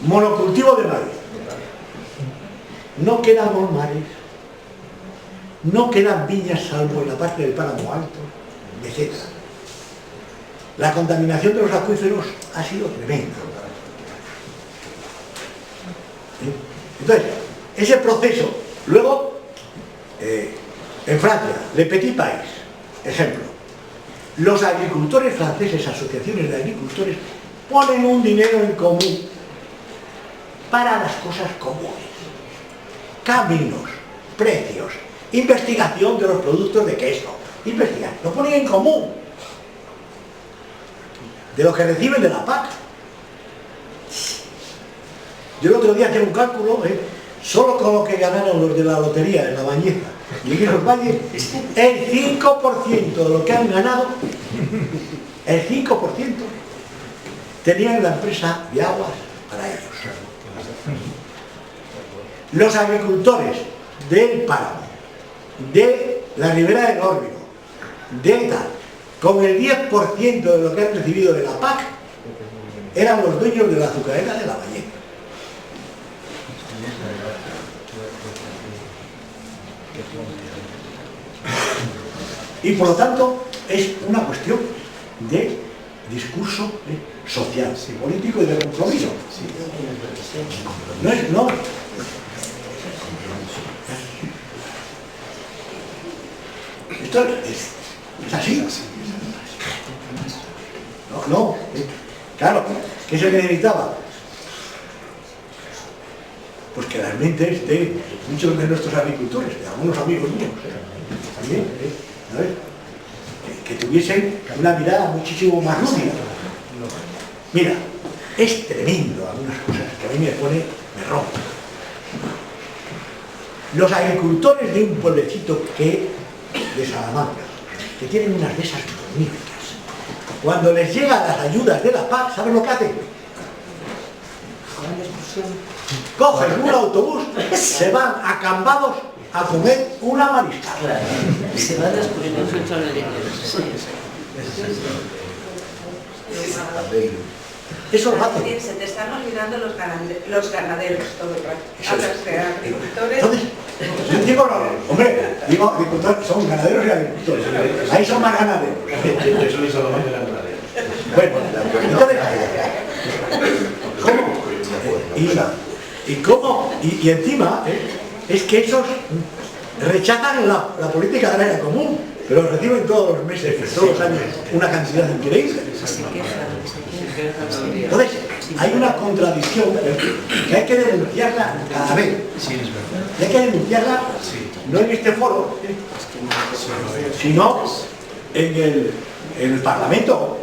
monocultivo de maíz. No quedan mares, no quedan viñas salvo en la parte del páramo alto, etc. La contaminación de los acuíferos ha sido tremenda. Entonces, ese proceso, luego, en Francia, Le Petit País, ejemplo, los agricultores franceses, asociaciones de agricultores, ponen un dinero en común para las cosas comunes. Caminos, precios, investigación de los productos de queso, investigación, lo ponen en común de lo que reciben de la PAC. Yo el otro día hacía un cálculo, solo con lo que ganaron los de la lotería en La Bañeza y en esos valles, el 5% de lo que han ganado, el 5% tenían la empresa de aguas para ellos. Los agricultores del páramo, de la ribera del Órbigo, de tal, con el 10% de lo que han recibido de la PAC, eran los dueños de la azucarera de La Bañeza. Y por lo tanto es una cuestión de discurso social, político y de compromiso. No. Esto es así. No. Claro, ¿qué es lo que necesitaba? Pues que las mentes de muchos de nuestros agricultores, de algunos amigos míos, también, ¿sabes? Que tuviesen una mirada muchísimo más lúcida. Mira, es tremendo algunas cosas que a mí me rompen. Los agricultores de un pueblecito de Salamanca, que tienen unas de esas magníficas, cuando les llegan las ayudas de la PAC, ¿saben lo que hacen? Cogen un autobús, se van a Cambados a comer una mariscada. Se van descubriendo mucho el dinero. Eso lo hacen. Se te están olvidando los ganaderos todo el rato. Hablas de agricultores. Entonces, yo digo, no, hombre, digo agricultores, son ganaderos y agricultores. Ahí son más ganaderos. Eso es lo más de la ganaderos. Bueno, entonces, ¿cómo? Y encima, es que esos rechazan la política agraria común, pero reciben todos los meses, todos los años, una cantidad increíble. Entonces, hay una contradicción que hay que denunciarla cada vez. Y hay que denunciarla no en este foro, sino en el Parlamento,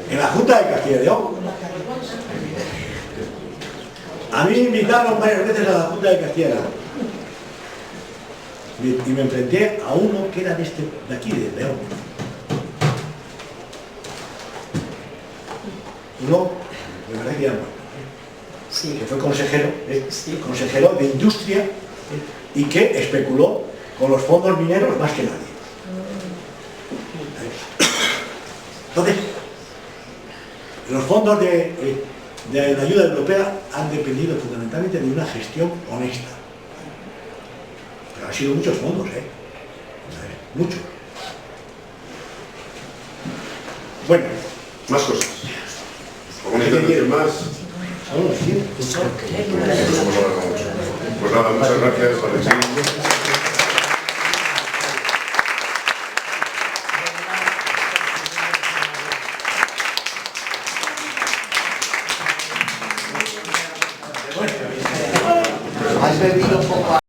en la Junta de Castilla y León. A mí me invitaron varias veces a la Junta de Castilla y León. Y me enfrenté a uno que era de aquí, de León. Uno, me parece que era bueno, que fue consejero, consejero de industria, y que especuló con los fondos mineros más que nadie. Entonces, los fondos de la ayuda europea han dependido fundamentalmente de una gestión honesta. Pero han sido muchos fondos, muchos. Bueno. Más cosas. ¿Alguna intervención más? Son los 100. Pues nada, muchas gracias, Valentín. Has bebido un poco.